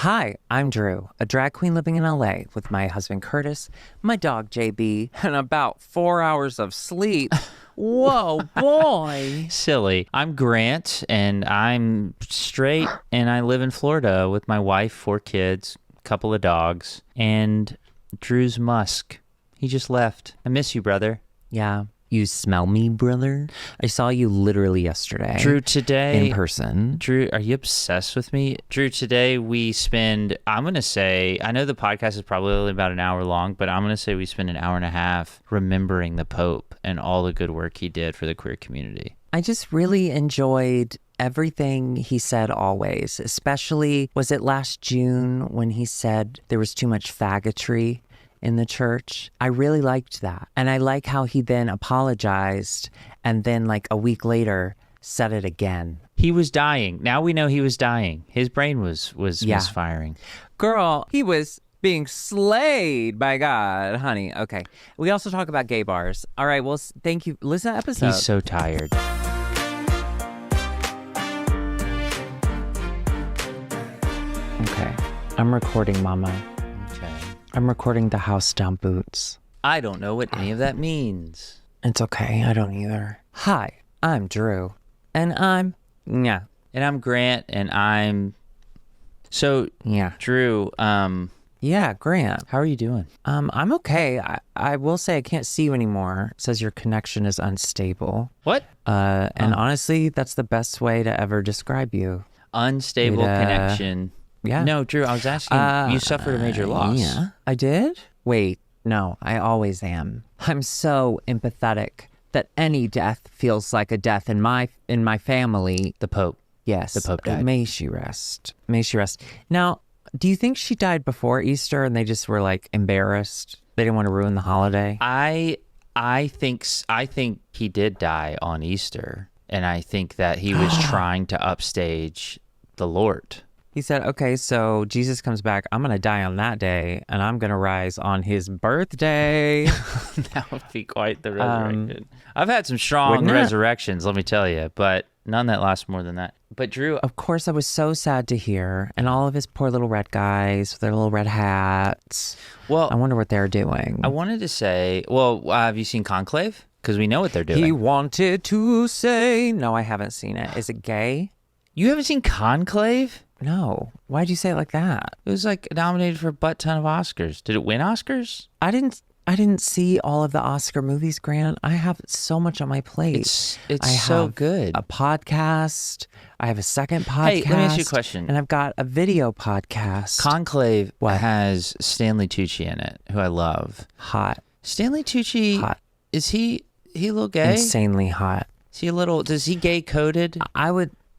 Hi, I'm Drew, a drag queen living in LA with my husband Curtis, my dog JB, and about 4 hours of sleep. Whoa, boy. Silly. I'm Grant, and I'm straight, and I live in Florida with my wife, 4 kids, a couple of dogs, and Drew's Musk. He just left. I miss you, brother. Yeah. You smell me, brother? I saw you literally yesterday. Drew, today... in person. Drew, are you obsessed with me? Drew, today we spend, I'm going to say, I know the podcast is probably only about an hour long, but I'm going to say we spend an hour and a half remembering the Pope and all the good work he did for the queer community. I just really enjoyed everything he said always, especially, was it last June when he said there was too much faggotry in the church? I really liked that. And I like how he then apologized and then like a week later said it again. He was dying. Now we know he was dying. His brain was misfiring. Girl, he was being slayed by God, honey. Okay. We also talk about gay bars. All right. Well, thank you. Listen to the episode. He's so tired. Okay. I'm recording, Mama. Okay. I'm recording the house down boots. I don't know what any of that means. It's okay. I don't either. Hi, I'm Drew. And I'm... Yeah. And I'm Grant, and I'm... So, Yeah. Drew, Yeah, Grant. how are you doing? I'm okay. I will say I can't see you anymore. It says your connection is unstable. What? And honestly, that's the best way to ever describe you. Unstable connection. Yeah. No, Drew, I was asking, you suffered a major loss. Yeah. I did? Wait, no, I always am. I'm so empathetic that any death feels like a death in my family. The Pope. Yes. The Pope died. May she rest. May she rest. Now, do you think she died before Easter and they just were like embarrassed? They didn't want to ruin the holiday? I think he did die on Easter, and I think that he was trying to upstage the Lord. He said, okay, so Jesus comes back. I'm going to die on that day, and I'm going to rise on his birthday. That would be quite the resurrection. I've had some strong wouldn't it? resurrections, let me tell you, but none that last more than that. But Drew, Of course, I was so sad to hear. And all of his poor little red guys with their little red hats. well, I wonder what they're doing. I wanted to say, have you seen Conclave? Because we know what they're doing. He wanted to say... No, I haven't seen it. Is it gay? You haven't seen Conclave? No. Why'd you say it like that? It was like nominated for a butt ton of Oscars. Did it win Oscars? I didn't see all of the Oscar movies, Grant. I have so much on my plate. It's I so have good. A podcast. I have a second podcast. Hey, let me ask you a question. And I've got a video podcast. Conclave has Stanley Tucci in it, who I love. Hot. Stanley Tucci, Hot. is he a little gay? Insanely hot. Is he a little, does he gay coded?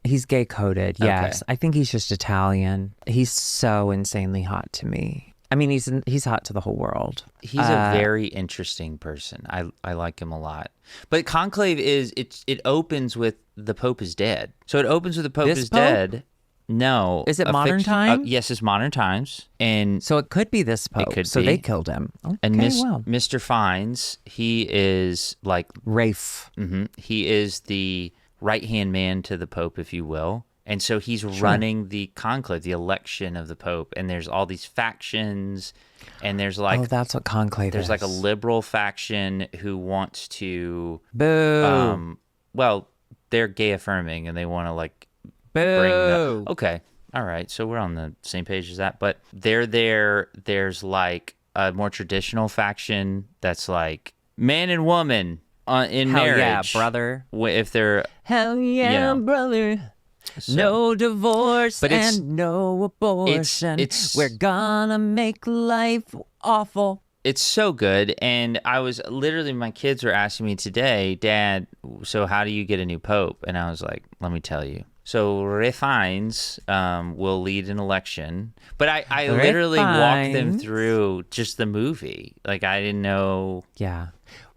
He's gay coded, yes. Okay. I think he's just Italian. He's so insanely hot to me. I mean, he's hot to the whole world. He's a very interesting person. I like him a lot. But Conclave it opens with the Pope is dead. So it opens with the Pope is dead. No. Is it modern time? Yes, it's modern times. And so it could be this Pope. It could so be. They killed him. Okay, and Mr. Fines, he is like Rafe. Mm-hmm, he is the right-hand man to the Pope, if you will. And so he's running the conclave, the election of the Pope. And there's all these factions. And there's like... Oh, that's what conclave is. There's like a liberal faction who wants to... Boo. Well, they're gay affirming and they want to like... Boo. Okay. All right. So we're on the same page as that. But there's like a more traditional faction that's like man and woman in Hell marriage. Yeah, brother. If they're... Hell yeah, brother. So, no divorce and no abortion. We're gonna make life awful. It's so good. And I was literally, my kids were asking me today, Dad, so how do you get a new pope? And I was like, let me tell you. So Refines will lead an election. But I literally walked them through just the movie. Like, I didn't know. Yeah.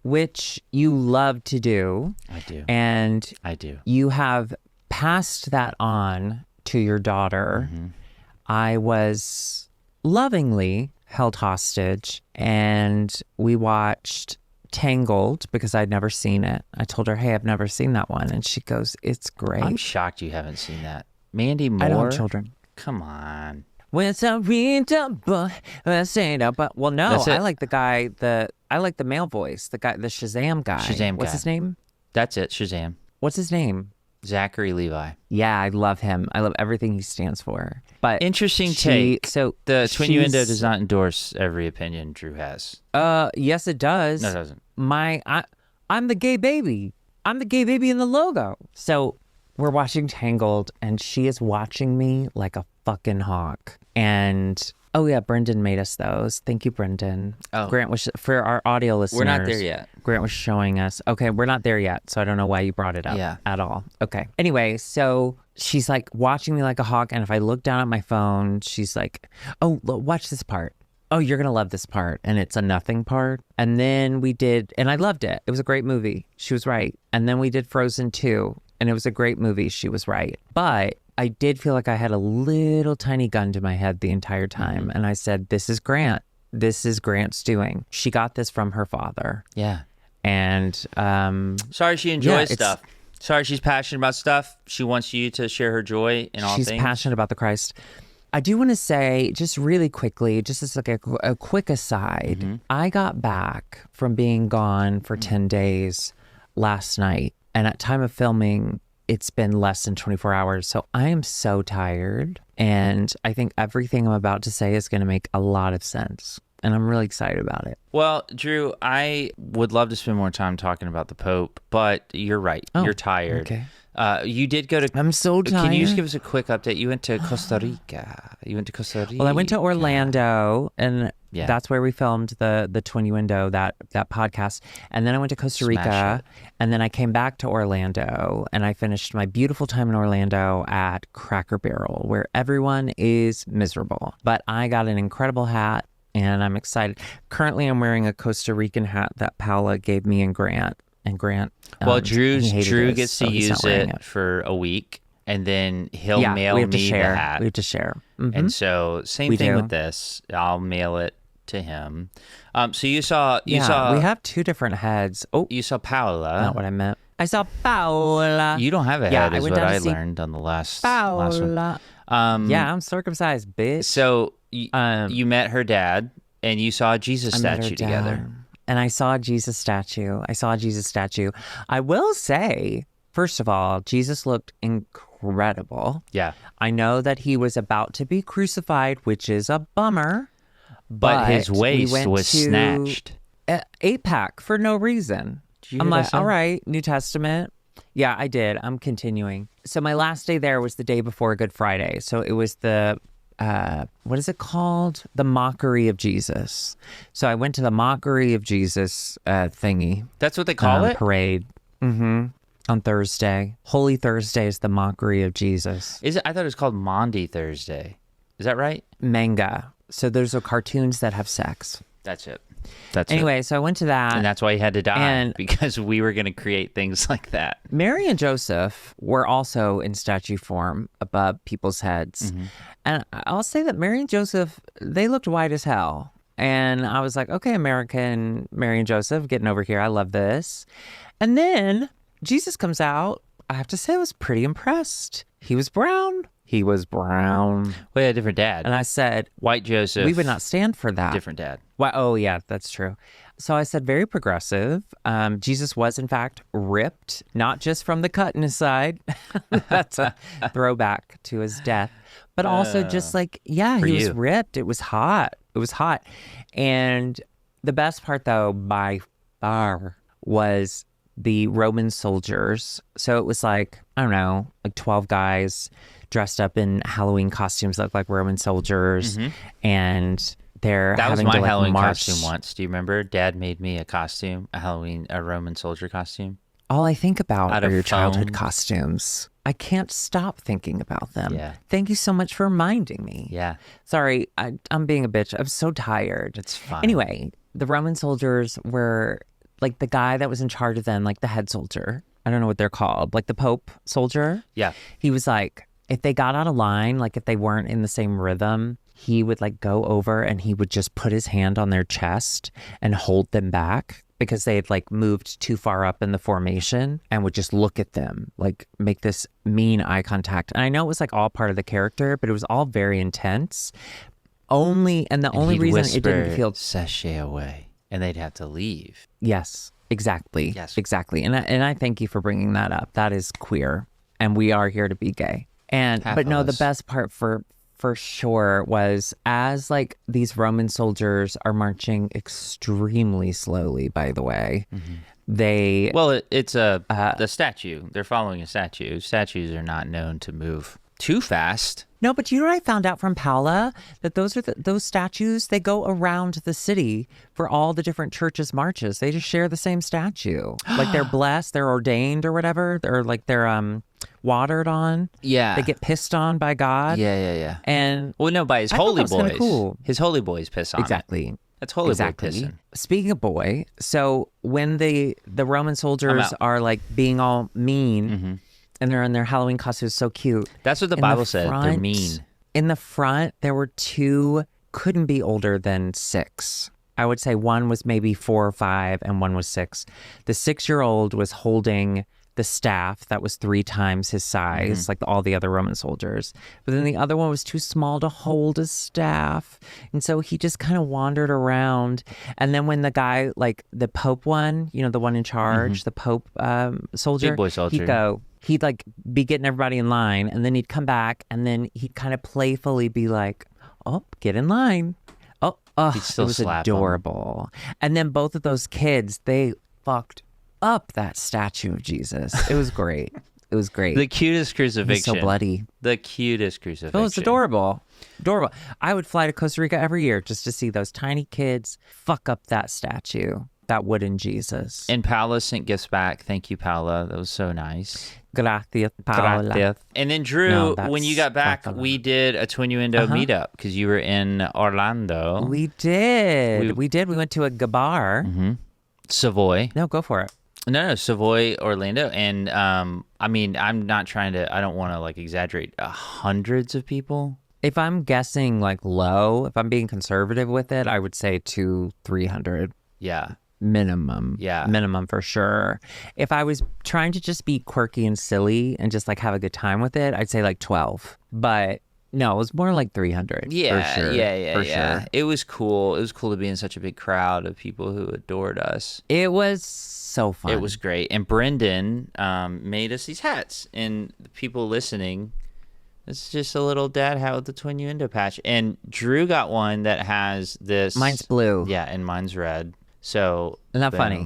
Which you love to do. I do. And I do. You have passed that on to your daughter. Mm-hmm. I was lovingly held hostage, and we watched Tangled because I'd never seen it. I told her, hey, I've never seen that one. And she goes, it's great. I'm shocked you haven't seen that. Mandy Moore? I don't have children. Come on. When some boy, but well, no, That's it. I like the guy. I like the male voice. The guy, the Shazam guy. Shazam What's guy. his name? That's it, Shazam. What's his name? Zachary Levi. Yeah, I love him. I love everything he stands for. But Interesting take. So The Twinnuendo does not endorse every opinion Drew has. Yes, it does. No, it doesn't. I'm the gay baby. I'm the gay baby in the logo. So we're watching Tangled, and she is watching me like a fucking hawk. And oh yeah, Brendan made us those. Thank you, Brendan. Oh. Grant was for our audio listeners. We're not there yet. Grant was showing us. Okay, we're not there yet, so I don't know why you brought it up at all. Okay. Anyway, so she's like watching me like a hawk, and if I look down at my phone, she's like, "Oh, look, watch this part. Oh, you're gonna love this part," and it's a nothing part. And then we did, and I loved it. It was a great movie. She was right. And then we did Frozen 2, and it was a great movie. She was right. But I did feel like I had a little tiny gun to my head the entire time. And I said, this is Grant. This is Grant's doing. She got this from her father. Yeah. And sorry she enjoys stuff. Sorry she's passionate about stuff. She wants you to share her joy in all things. She's passionate about the Christ. I do want to say, just really quickly, just as like a quick aside, I got back from being gone for 10 days last night. And at time of filming, it's been less than 24 hours. So I am so tired. And I think everything I'm about to say is going to make a lot of sense. And I'm really excited about it. Well, Drew, I would love to spend more time talking about the Pope, but you're right. You're tired. Okay. You did go to... I'm so tired. Can you just give us a quick update? You went to Costa Rica. Well, I went to Orlando, and that's where we filmed the Twinnuendo, that podcast. And then I went to Costa Rica, and then I came back to Orlando, and I finished my beautiful time in Orlando at Cracker Barrel, where everyone is miserable. But I got an incredible hat, and I'm excited. Currently, I'm wearing a Costa Rican hat that Paula gave me and Grant. And Grant, well, Drew gets to use it for a week, and then he'll mail me the hat. We have to share. And so same thing with this. I'll mail it to him. So you saw we have two different heads. Oh, you saw Paula. Not what I meant. I saw Paula. You don't have a head, is what I learned on the last Paula. one. I'm circumcised, bitch. So you met her dad, and you saw a Jesus statue together. And I saw a Jesus statue. I will say, first of all, Jesus looked incredible. Yeah. I know that he was about to be crucified, which is a bummer. But his waist was snatched. 8-pack for no reason. I'm like, all right, New Testament. Yeah, I did. I'm continuing. So my last day there was the day before Good Friday. So it was the... what is it called? The Mockery of Jesus. So I went to the Mockery of Jesus thingy. That's what they call it? Parade. On Thursday. Holy Thursday is the Mockery of Jesus. Is it? I thought it was called Maundy Thursday. Is that right? Manga. So those are cartoons that have sex. That's it. Anyway, so I went to that. And that's why he had to die, because we were going to create things like that. Mary and Joseph were also in statue form above people's heads. And I'll say that Mary and Joseph, they looked white as hell. And I was like, okay, American Mary and Joseph, getting over here. I love this. And then Jesus comes out. I have to say I was pretty impressed. He was brown. Well, he had a different dad. And I said, White Joseph. we would not stand for that. Different dad. Why? Oh, yeah, that's true. So I said, very progressive. Jesus was, in fact, ripped, not just from the cut in his side. That's a throwback to his death. But also just like, he was ripped. It was hot. And the best part, though, by far, was the Roman soldiers. So it was like, I don't know, like 12 guys dressed up in Halloween costumes that look like Roman soldiers. And they're having was my to, Halloween march. costume once. Do you remember? Dad made me a costume, a Roman soldier costume. All I think about Out are of your childhood foam. costumes. I can't stop thinking about them. Yeah. Thank you so much for reminding me. Yeah. Sorry, I'm being a bitch. I'm so tired. It's fine. Anyway, the Roman soldiers were like the guy that was in charge of them, like the head soldier. I don't know what they're called, like the Pope soldier. Yeah. He was like, if they got out of line, like if they weren't in the same rhythm, he would like go over and he would just put his hand on their chest and hold them back because they had like moved too far up in the formation and would just look at them, like make this mean eye contact. And I know it was like all part of the character, but it was all very intense. The only reason it didn't feel sashay away, and they'd have to leave. Yes, exactly. Yes. Exactly. And I thank you for bringing that up. That is queer, and we are here to be gay. But no, the best part for sure was as like these Roman soldiers are marching extremely slowly, by the way. It's the statue. They're following a statue. Statues are not known to move too fast. No, but you know what I found out from Paula? That those are those statues, they go around the city for all the different churches' marches. They just share the same statue. Like they're blessed, they're ordained or whatever. They're watered on. Yeah. They get pissed on by God. Yeah. And by his I holy thought that was boys. kinda cool. His holy boys piss on Exactly. it. That's holy boy pissing. Speaking of boy, so when the Roman soldiers are like being all mean and they're in their Halloween costumes, so cute. That's what the Bible said. They're mean. In the front, there were two, couldn't be older than 6. I would say one was maybe 4 or 5 and one was 6. The 6-year-old was holding the staff that was 3 times his size, like all the other Roman soldiers. But then the other one was too small to hold a staff. And so he just kind of wandered around. And then when the guy, like the Pope one, you know, the one in charge, the Pope soldier, Big boy soldier. He'd like be getting everybody in line, and then he'd come back, and then he'd kind of playfully be like, "Oh, get in line." Oh, He'd still it was slap adorable. And then both of those kids, they fucked up that statue of Jesus. It was great. It was great. The cutest crucifixion. So bloody. The cutest crucifixion. It was adorable. Adorable. I would fly to Costa Rica every year just to see those tiny kids fuck up that statue, that wooden Jesus. And Paula sent gifts back. Thank you, Paula. That was so nice. Gracias, Paola. Gracias. And then Drew, when you got back, we did a Twinnuendo meetup because you were in Orlando. We did. We went to a gabar. Savoy. No, go for it. No, Savoy, Orlando. And I mean, I'm not trying to, I don't want to like exaggerate, hundreds of people. If I'm guessing like low, if I'm being conservative with it, I would say 200-300. Yeah. Minimum. Yeah. Minimum for sure. If I was trying to just be quirky and silly and just like have a good time with it, I'd say like 12. But no, it was more like 300. Yeah, for sure. Yeah. Sure. It was cool. It was cool to be in such a big crowd of people who adored us. It was so fun. It was great. And Brendan made us these hats. And the people listening, it's just a little dad hat with the Twinnuendo patch. And Drew got one that has this. Mine's blue. Yeah, and mine's red. So isn't that boom, funny?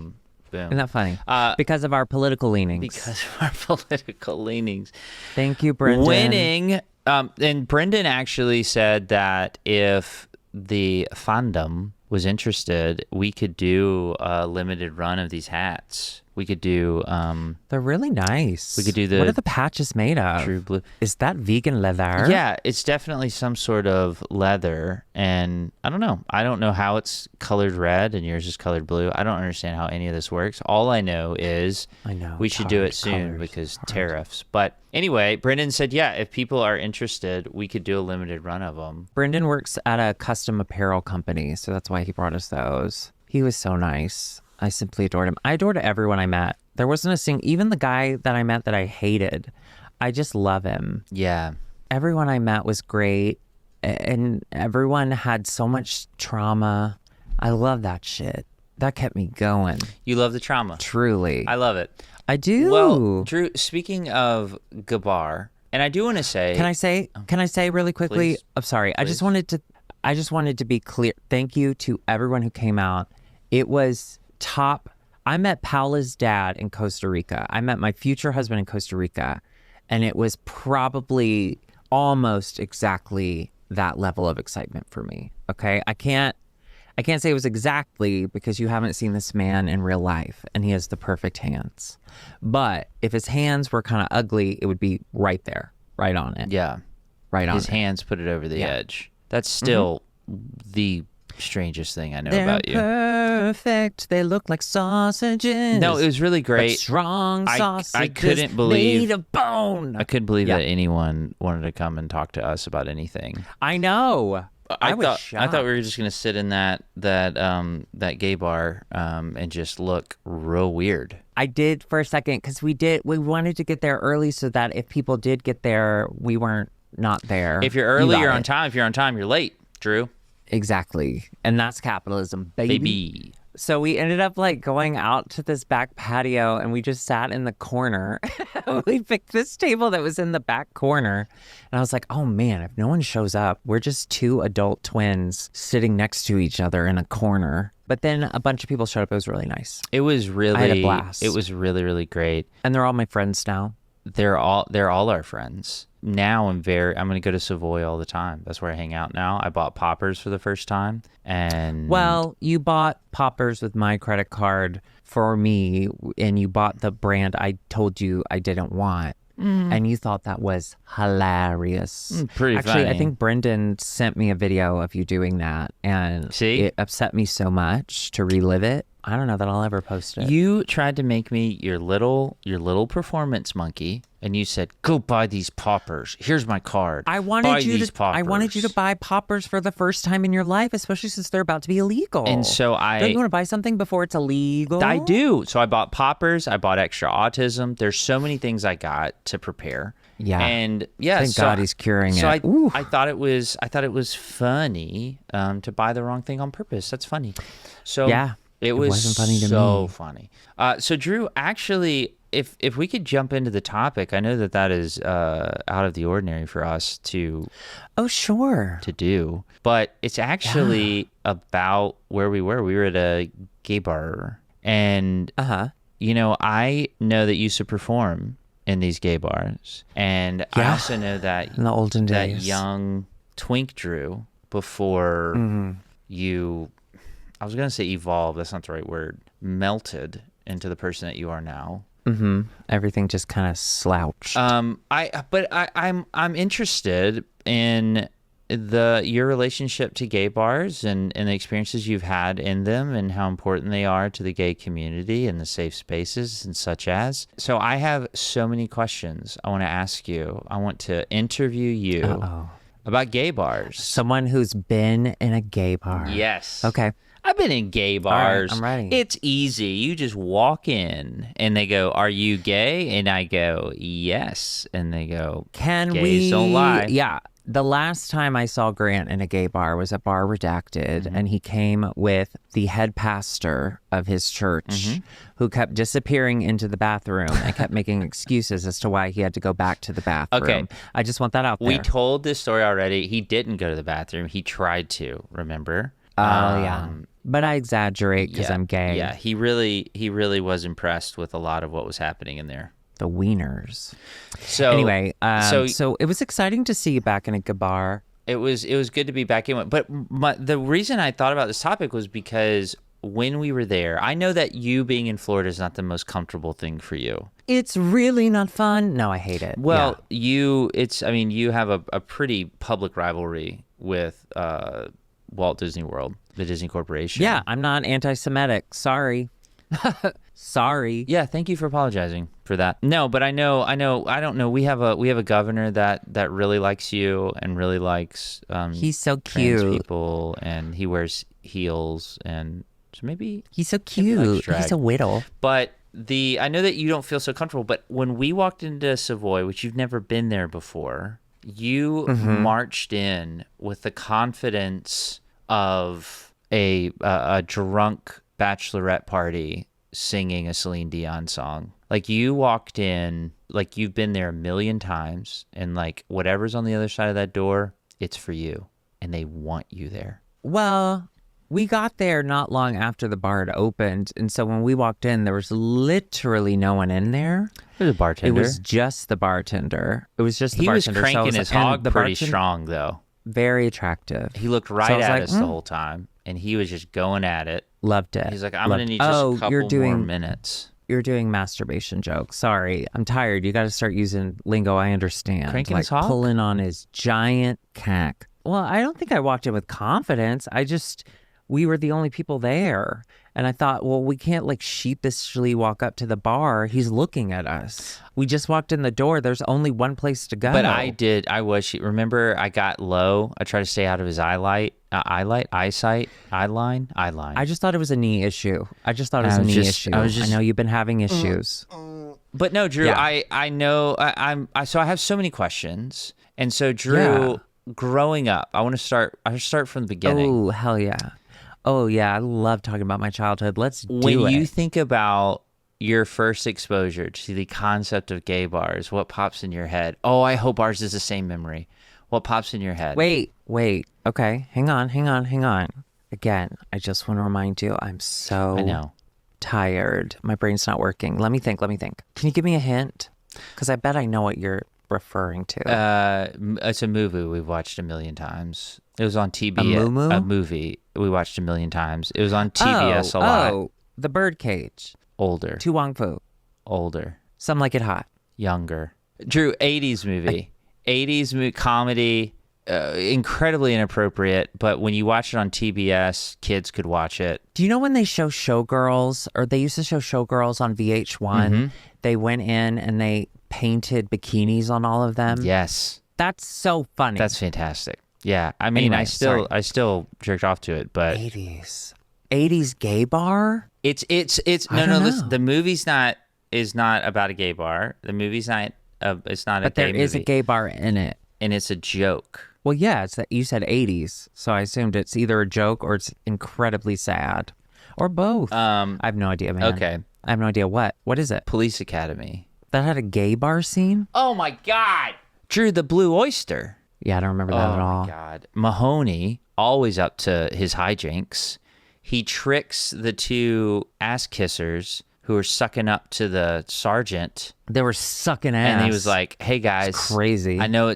Boom. Isn't that funny? Because of our political leanings. Because of our political leanings. Thank you, Brendan. Winning. And Brendan actually said that if the fandom was interested, we could do a limited run of these hats. We could do they're really nice. We could do the what are the patches made of? True blue. Is that vegan leather? Yeah, it's definitely some sort of leather, and I don't know how it's colored red and yours is colored blue. I don't understand how any of this works. All I know is we should do it soon because tariffs. But anyway, Brendan said, yeah, if people are interested, we could do a limited run of them. Brendan works at a custom apparel company, so that's why he brought us those. He was so nice. I simply adored him. I adored everyone I met. There wasn't even the guy that I met that I hated. I just love him. Yeah. Everyone I met was great, and everyone had so much trauma. I love that shit. That kept me going. You love the trauma. Truly. I love it. I do. Well, Drew, speaking of Gabar, and I do want to say... Can I say really quickly? Please. I'm sorry. Please. I just wanted to be clear. Thank you to everyone who came out. It was top. I met Paula's dad in Costa Rica. I met my future husband in Costa Rica, and it was probably almost exactly that level of excitement for me. Okay, I can't say it was exactly because you haven't seen this man in real life, and he has the perfect hands. But if his hands were kind of ugly, it would be right there, right on it. Yeah, right on. His hands put it over the edge. That's still the strangest thing I know about you. Perfect. They look like sausages. No, it was really great. But strong sausages. I couldn't believe made of bone. I couldn't believe that anyone wanted to come and talk to us about anything. I know. I was I shocked. thought we were just gonna sit in that gay bar and just look real weird. I did for a second because we wanted to get there early so that if people did get there, we weren't not there. If you're early, you're on it. time. If you're on time, you're late, Drew. Exactly. And that's capitalism, baby. So we ended up like going out to this back patio and we just sat in the corner. We picked this table that was in the back corner. And I was like, oh man, if no one shows up, we're just two adult twins sitting next to each other in a corner. But then a bunch of people showed up. It was really nice. It was really, I had a blast. It was really, really great. And they're all my friends now. They're all our friends. Now I'm going to go to Savoy all the time. That's where I hang out now. I bought poppers for the first time. And well, you bought poppers with my credit card for me, and you bought the brand I told you I didn't want. And you thought that was hilarious. Pretty Actually, funny. I think Brendan sent me a video of you doing that, and it upset me so much to relive it. I don't know that I'll ever post it. You tried to make me your little performance monkey, and you said, "Go buy these poppers. Here's my card. I buy wanted you these to. poppers." I wanted you to buy poppers for the first time in your life, especially since they're about to be illegal. And so don't you want to buy something before it's illegal? I do. So I bought poppers. I bought extra autism. There's so many things I got to prepare. Yeah. And yeah, Thank God he's curing so it. I thought it was funny to buy the wrong thing on purpose. That's funny. So yeah, it wasn't funny to so me. funny. So Drew, actually, if we could jump into the topic, I know that is out of the ordinary for us to sure to do, but it's actually about where we were. We were at a gay bar, and you know, I know that you used to perform in these gay bars, and I also know that in the olden days, that young Twink Drew before you, I was gonna say evolved. That's not the right word. Melted into the person that you are now. Everything just kind of slouched. I'm interested in your relationship to gay bars and the experiences you've had in them and how important they are to the gay community and the safe spaces and such as. So I have so many questions I want to ask you. I want to interview you about gay bars. Someone who's been in a gay bar. Yes. Okay. I've been in gay bars. All right, I'm ready. It's easy. You just walk in and they go, "Are you gay?" And I go, "Yes." And they go, "Gays don't lie." Yeah. The last time I saw Grant in a gay bar was at Bar Redacted, and he came with the head pastor of his church who kept disappearing into the bathroom and kept making excuses as to why he had to go back to the bathroom. Okay. I just want that out there. We told this story already. He didn't go to the bathroom. He tried to, remember? Oh, yeah. But I exaggerate because I'm gay. Yeah, he really was impressed with a lot of what was happening in there. The wieners. So anyway, so it was exciting to see you back in a good bar. It was good to be back in. But the reason I thought about this topic was because when we were there, I know that you being in Florida is not the most comfortable thing for you. It's really not fun. No, I hate it. Well, you have a pretty public rivalry with Walt Disney World, the Disney Corporation. Yeah, I'm not anti-Semitic. Sorry. Sorry. Yeah, thank you for apologizing for that. No, but I don't know. We have a governor that really likes you and really likes he's so trans cute. people, and he wears heels, and so maybe he's so cute. He He's a whittle. But I know that you don't feel so comfortable, but when we walked into Savoy, which you've never been there before, you marched in with the confidence of a drunk bachelorette party singing a Celine Dion song. Like, you walked in like you've been there a million times, and like whatever's on the other side of that door, it's for you, and they want you there. Well, we got there not long after the bar had opened, and so when we walked in, there was literally no one in there. There's a bartender. It was just the bartender. It was just the he bartender. was cranking his hog pretty bartender, strong, though. Very attractive. He looked right at us the whole time, and he was just going at it. Loved it. He's like, I'm going to need just a couple more minutes. You're doing masturbation jokes. Sorry, I'm tired. You got to start using lingo I understand. Cranking like his hog? pulling on his giant cack. Well, I don't think I walked in with confidence. We were the only people there. And I thought, well, we can't like sheepishly walk up to the bar. He's looking at us. We just walked in the door. There's only one place to go. But remember, I got low. I tried to stay out of his eyesight. I just thought it was a knee issue. I know you've been having issues. But no, Drew, Yeah. I know so I have so many questions. And so Drew, growing up, I'll start from the beginning. Oh, hell yeah. Oh, yeah. I love talking about my childhood. Let's do it. When you think about your first exposure to the concept of gay bars, what pops in your head? Oh, I hope ours is the same memory. What pops in your head? Wait. Okay. Hang on. Again, I just want to remind you, I'm so tired. My brain's not working. Let me think. Can you give me a hint? Because I bet I know what you're referring to. It's a movie we've watched a million times. It was on TBS. A movie we watched a million times. It was on TBS a lot. Oh, The Birdcage. Older. Tu Wong Fu. Older. Some Like It Hot. Younger. Drew, 80s movie. 80s movie, comedy, incredibly inappropriate, but when you watch it on TBS, kids could watch it. Do you know when they show Showgirls, or they used to show Showgirls on VH1? They went in and they painted bikinis on all of them. Yes. That's so funny. That's fantastic. Yeah. I mean, Anyway, I still jerked off to it, but 80s gay bar? It's listen, the movie's is not about a gay bar. The movie's not it's not a gay movie. But there is a gay bar in it. And it's a joke. Well, yeah, it's that you said 80s, so I assumed it's either a joke or it's incredibly sad, or both. I have no idea, man. Okay. I have no idea what. What is it? Police Academy. That had a gay bar scene? Oh my God. Drew, the Blue Oyster. Yeah, I don't remember that at all. Oh my God. Mahoney, always up to his hijinks. He tricks the two ass kissers who were sucking up to the sergeant. They were sucking ass. And he was like, hey guys. It's crazy. I know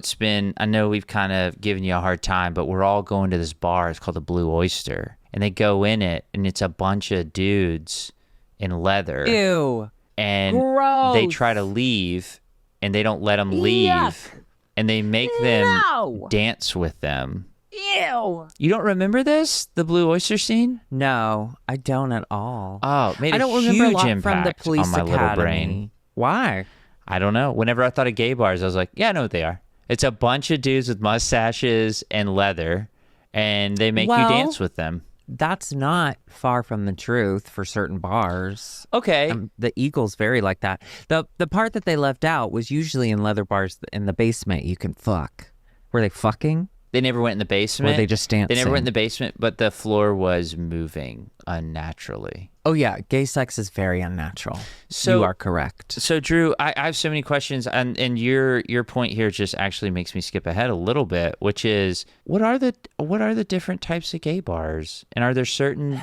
we've kind of given you a hard time, but we're all going to this bar. It's called the Blue Oyster. And they go in it, and it's a bunch of dudes in leather. Ew. And gross. They try to leave, and they don't let them leave. Yuck. And they make them dance with them. Ew. You don't remember this? The Blue Oyster scene? No, I don't at all. Oh, it made I don't a remember a huge lot impact from the Police on my Academy. little brain. Why? I don't know. Whenever I thought of gay bars, I was like, yeah, I know what they are. It's a bunch of dudes with mustaches and leather, and they make you dance with them. That's not far from the truth for certain bars. Okay. The Eagles very like that. The part that they left out was usually in leather bars in the basement you can fuck. Were they fucking? They never went in the basement. Or were they just dancing? They never went in the basement, but the floor was moving unnaturally. Oh, yeah. Gay sex is very unnatural. So, you are correct. So, Drew, I have so many questions, and your point here just actually makes me skip ahead a little bit, which is what are the different types of gay bars? And are there certain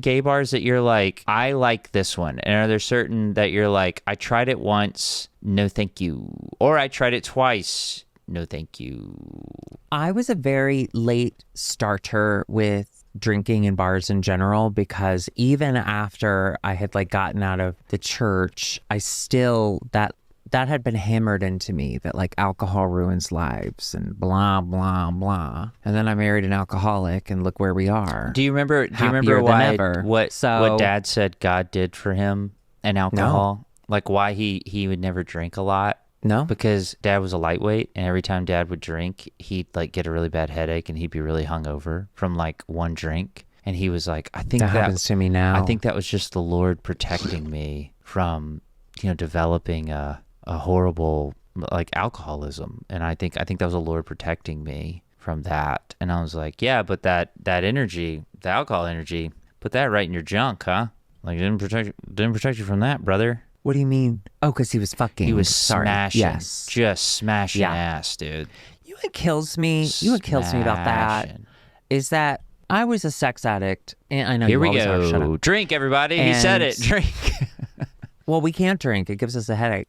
gay bars that you're like, I like this one? And are there certain that you're like, I tried it once, no thank you. Or I tried it twice, no thank you. I was a very late starter with drinking in bars in general, because even after I had like gotten out of the church, I still that had been hammered into me that like alcohol ruins lives and blah blah blah. And then I married an alcoholic, and look where we are. Do you remember what Dad said God did for him and alcohol? No. Like why he would never drink a lot? No. Because Dad was a lightweight, and every time Dad would drink, he'd like get a really bad headache, and he'd be really hungover from like one drink. And he was like, I think that happens to me now. I think that was just the Lord protecting me from, developing a horrible like alcoholism. And I think that was the Lord protecting me from that. And I was like, yeah, but that energy, the alcohol energy, put that right in your junk, huh? Like didn't protect you from that, brother. What do you mean? Oh, because he was fucking. He was smashing. Yes. Just smashing ass, dude. You know what kills me? About that is that I was a sex addict. And I know Here you we always are. Shut go. up. Drink, everybody. He said it. Drink. Well, we can't drink. It gives us a headache.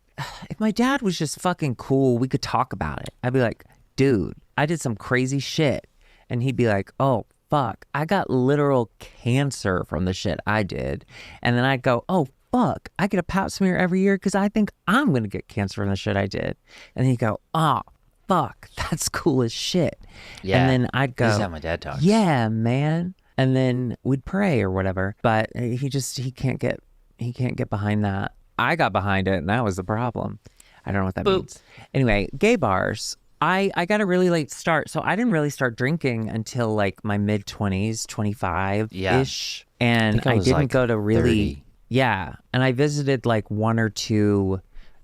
If my dad was just fucking cool, we could talk about it. I'd be like, dude, I did some crazy shit. And he'd be like, oh, fuck, I got literal cancer from the shit I did. And then I'd go, oh, fuck, I get a pap smear every year because I think I'm going to get cancer from the shit I did. And he'd go, oh, fuck, that's cool as shit. Yeah. And then I'd go, This is how my dad talks. yeah, man. and then we'd pray or whatever. But he can't get behind that. I got behind it, and that was the problem. I don't know what that means. Anyway, gay bars. I got a really late start, so I didn't really start drinking until like my mid-20s, 25-ish. And I didn't like go to really 30. Yeah, and I visited like one or two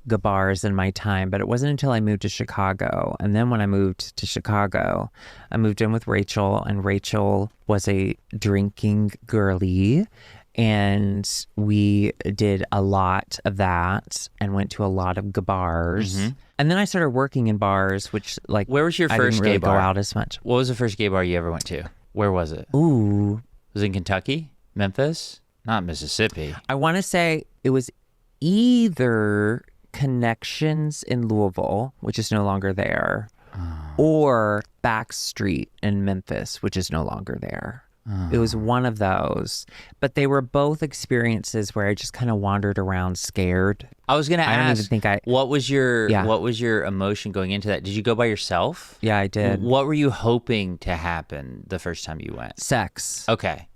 gay bars in my time, but it wasn't until I moved to Chicago. And then when I moved to Chicago, I moved in with Rachel, and Rachel was a drinking girly. And we did a lot of that and went to a lot of gay bars. Mm-hmm. And then I started working in bars, which like where was your first gay bar? Go out as much. What was the first gay bar you ever went to? Where was it? Ooh, was it in Kentucky, Memphis, not Mississippi? I want to say it was either Connections in Louisville, which is no longer there, or Backstreet in Memphis, which is no longer there. It was one of those, but they were both experiences where I just kind of wandered around scared. I was going to ask, I don't even think what was your emotion going into that? Did you go by yourself? Yeah, I did. What were you hoping to happen the first time you went? Sex. Okay.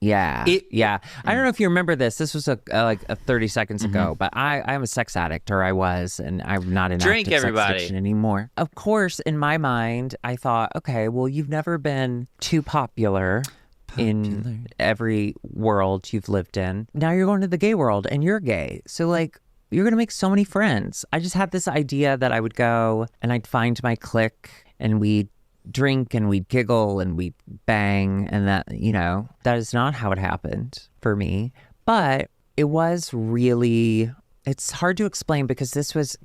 Yeah. I don't know if you remember this. This was like 30 seconds ago, but I'm a sex addict, or I was, and I'm not in Drink, active everybody. sex addiction anymore. Of course, in my mind, I thought, okay, well, you've never been too popular in every world you've lived in. Now you're going to the gay world, and you're gay. So, like, you're going to make so many friends. I just had this idea that I would go, and I'd find my clique, and we'd drink and we'd giggle and we'd bang, and that is not how it happened for me. But it was really, it's hard to explain because this was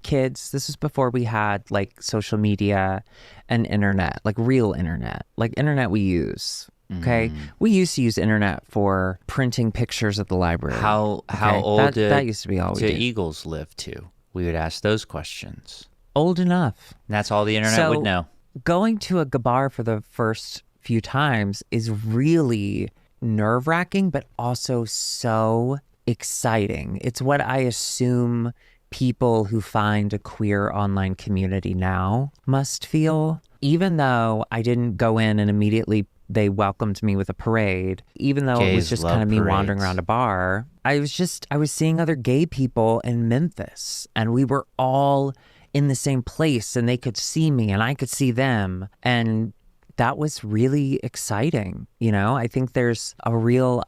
before we had like social media and internet, like real internet, like internet we use. Okay. We used to use internet for printing pictures at the library. How old that used to be all we did. Eagles live to? We would ask those questions. Old enough. And that's all the internet would know. Going to a gay bar for the first few times is really nerve-wracking, but also so exciting. It's what I assume people who find a queer online community now must feel. Even though I didn't go in and immediately they welcomed me with a parade, even though it was just kind of me wandering around a bar, I was seeing other gay people in Memphis, and we were all in the same place, and they could see me and I could see them. And that was really exciting. I think there's a real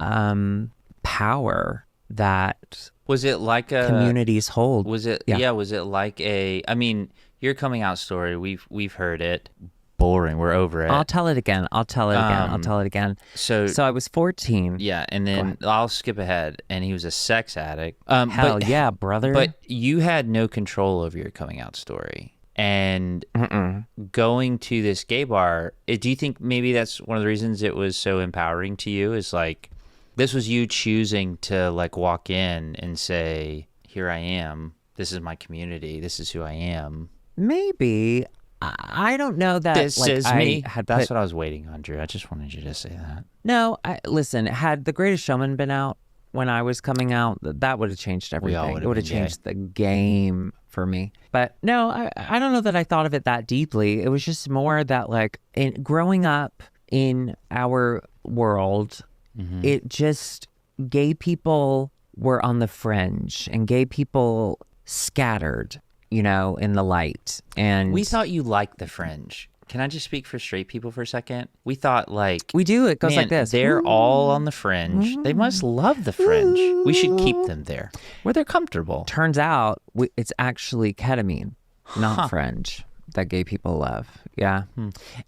power that was it like a communities hold. Was it was it like I mean, your coming out story, we've heard it. Boring. We're over it. I'll tell it again. So I was 14. Yeah, and then I'll skip ahead. And he was a sex addict. Hell yeah, brother. But you had no control over your coming out story. And going to this gay bar, do you think maybe that's one of the reasons it was so empowering to you? Is like, this was you choosing to like walk in and say, here I am. This is my community. This is who I am. Maybe. I don't know that this is me. That's what I was waiting on, Drew. I just wanted you to say that. No, listen, had The Greatest Showman been out when I was coming out, that would have changed everything. It would have changed the game for me. But no, I don't know that I thought of it that deeply. It was just more that like growing up in our world, it just, gay people were on the fringe and gay people scattered, in the light. And we thought you liked the fringe. Can I just speak for straight people for a second? We thought like... We do. It goes like this. They're all on the fringe. They must love the fringe. We should keep them there where they're comfortable. Turns out it's actually ketamine, not fringe, that gay people love. Yeah.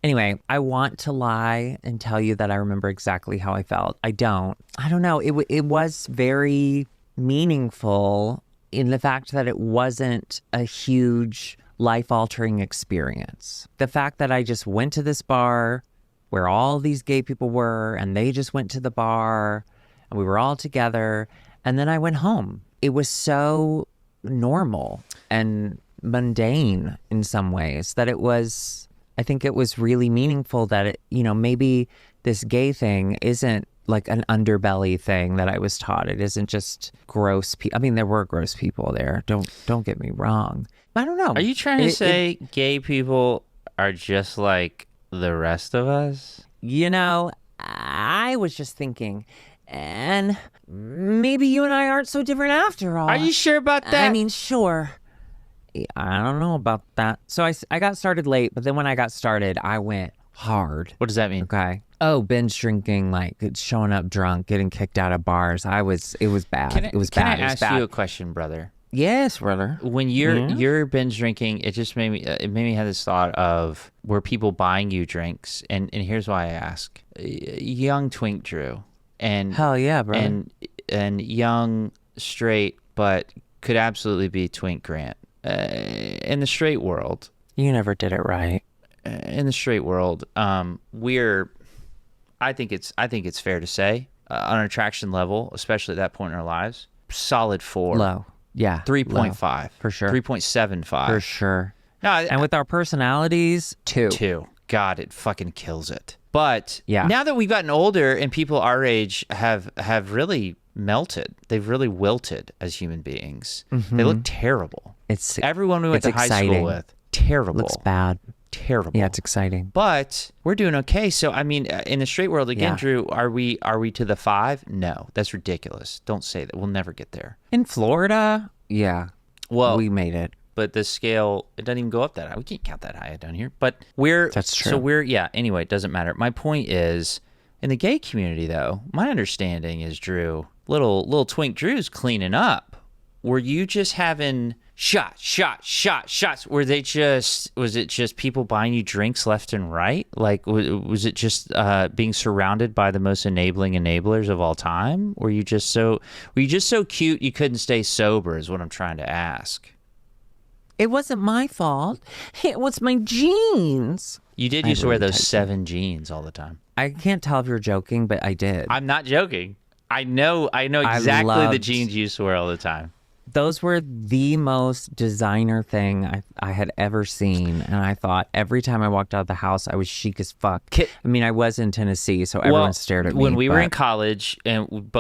Anyway, I want to lie and tell you that I remember exactly how I felt. I don't know. It was very meaningful in the fact that it wasn't a huge life-altering experience. The fact that I just went to this bar where all these gay people were, and they just went to the bar, and we were all together, and then I went home. It was so normal and mundane in some ways that I think it was really meaningful that maybe this gay thing isn't like an underbelly thing that I was taught. It isn't just gross people. I mean, there were gross people there. Don't get me wrong. I don't know. Are you trying to say gay people are just like the rest of us? I was just thinking, and maybe you and I aren't so different after all. Are you sure about that? I mean, sure. I don't know about that. So I got started late, but then when I got started, I went hard. What does that mean? Okay. Oh, binge drinking, like showing up drunk, getting kicked out of bars. It was bad. It was bad. Can I ask you a question, brother? Yes, brother. When you're binge drinking, it just made me have this thought of, were people buying you drinks? And here's why I ask. Young Twink Drew and hell yeah, brother. And young straight, but could absolutely be Twink Grant. In the straight world, you never did it right. In the straight world, I think it's fair to say, on an attraction level, especially at that point in our lives, solid 4. Low. Yeah. 3.5. For sure. 3.75. For sure. No, and with our personalities, 2. 2. God, it fucking kills it. But yeah, now that we've gotten older and people our age have really melted, they've really wilted as human beings. They look terrible. It's everyone we went to high school with. Terrible. Looks bad. Terrible. Yeah, it's exciting. But we're doing okay. So I mean, in the straight world again, Drew, are we to the 5? No, that's ridiculous. Don't say that. We'll never get there. In Florida, yeah. Well, we made it. But the scale, it doesn't even go up that high. We can't count that high down here. But that's true. So anyway, it doesn't matter. My point is, in the gay community though, my understanding is, Drew, little Twink Drew's cleaning up. Were you just having shots? Was it just people buying you drinks left and right? Like, was it just being surrounded by the most enabling enablers of all time? Were you just so cute you couldn't stay sober is what I'm trying to ask. It wasn't my fault. It was my jeans. You did used to wear those 7 jeans all the time. I can't tell if you're joking, but I did. I'm not joking. I know exactly the jeans you used to wear all the time. Those were the most designer thing I had ever seen. And I thought every time I walked out of the house, I was chic as fuck. I mean, I was in Tennessee, so everyone stared at me. When we were in college, and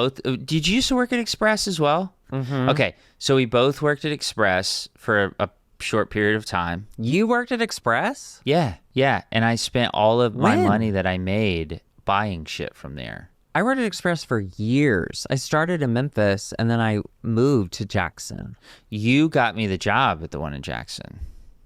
did you used to work at Express as well? Mm-hmm. Okay, so we both worked at Express for a short period of time. You worked at Express? Yeah. And I spent all of my money that I made buying shit from there. I worked at Express for years. I started in Memphis, and then I moved to Jackson. You got me the job at the one in Jackson.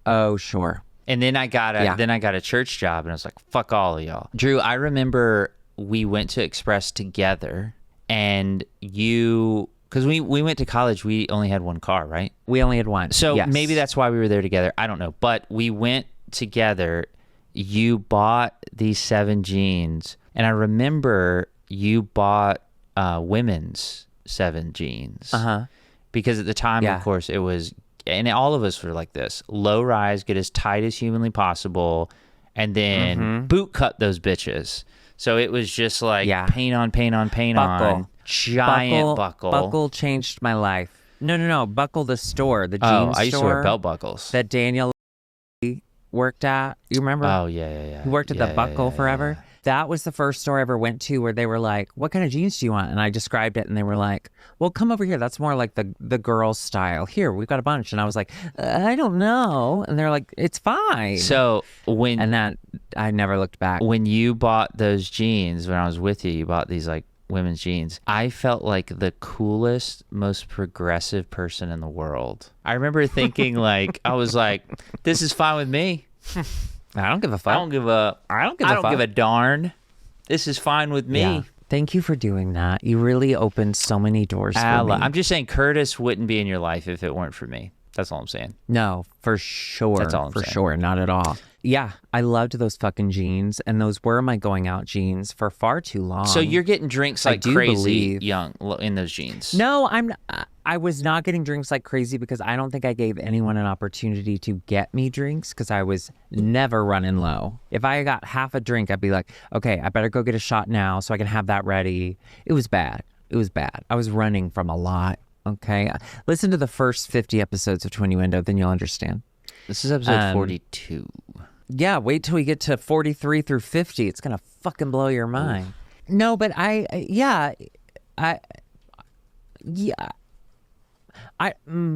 Oh, sure. And then I got a church job, and I was like, fuck all of y'all. Drew, I remember we went to Express together, and because we went to college, we only had one car, right? We only had one. So maybe that's why we were there together. I don't know. But we went together. You bought these 7 jeans, and I remember you bought women's 7 jeans. Because at the time, of course, it was, and all of us were like this, low rise, get as tight as humanly possible, and then boot cut those bitches. So it was just like paint on, giant buckle. Buckle changed my life. No. Buckle the store, the jeans store. I used to wear belt buckles. That Daniel worked at. You remember? Oh, yeah. He worked at the Buckle forever. Yeah. That was the first store I ever went to where they were like, what kind of jeans do you want? And I described it, and they were like, well, come over here. That's more like the girls' style. Here, we've got a bunch. And I was like, I don't know. And they're like, it's fine. So I never looked back. When you bought those jeans, when I was with you, you bought these like women's jeans. I felt like the coolest, most progressive person in the world. I remember thinking I was like, this is fine with me. I don't give a fuck. I don't give a darn. This is fine with me. Yeah. Thank you for doing that. You really opened so many doors for me. I'm just saying Curtis wouldn't be in your life if it weren't for me. That's all I'm saying. No, for sure. That's all I'm saying. For sure, not at all. Yeah, I loved those fucking jeans, and those were my going out jeans for far too long. So you're getting drinks like crazy young in those jeans. No, I was not getting drinks like crazy because I don't think I gave anyone an opportunity to get me drinks because I was never running low. If I got half a drink, I'd be like, okay, I better go get a shot now so I can have that ready. It was bad. I was running from a lot. Okay, listen to the first 50 episodes of Twinnuendo, then you'll understand. This is episode 42. Yeah, wait till we get to 43 through 50. It's gonna fucking blow your mind. Oof. No, but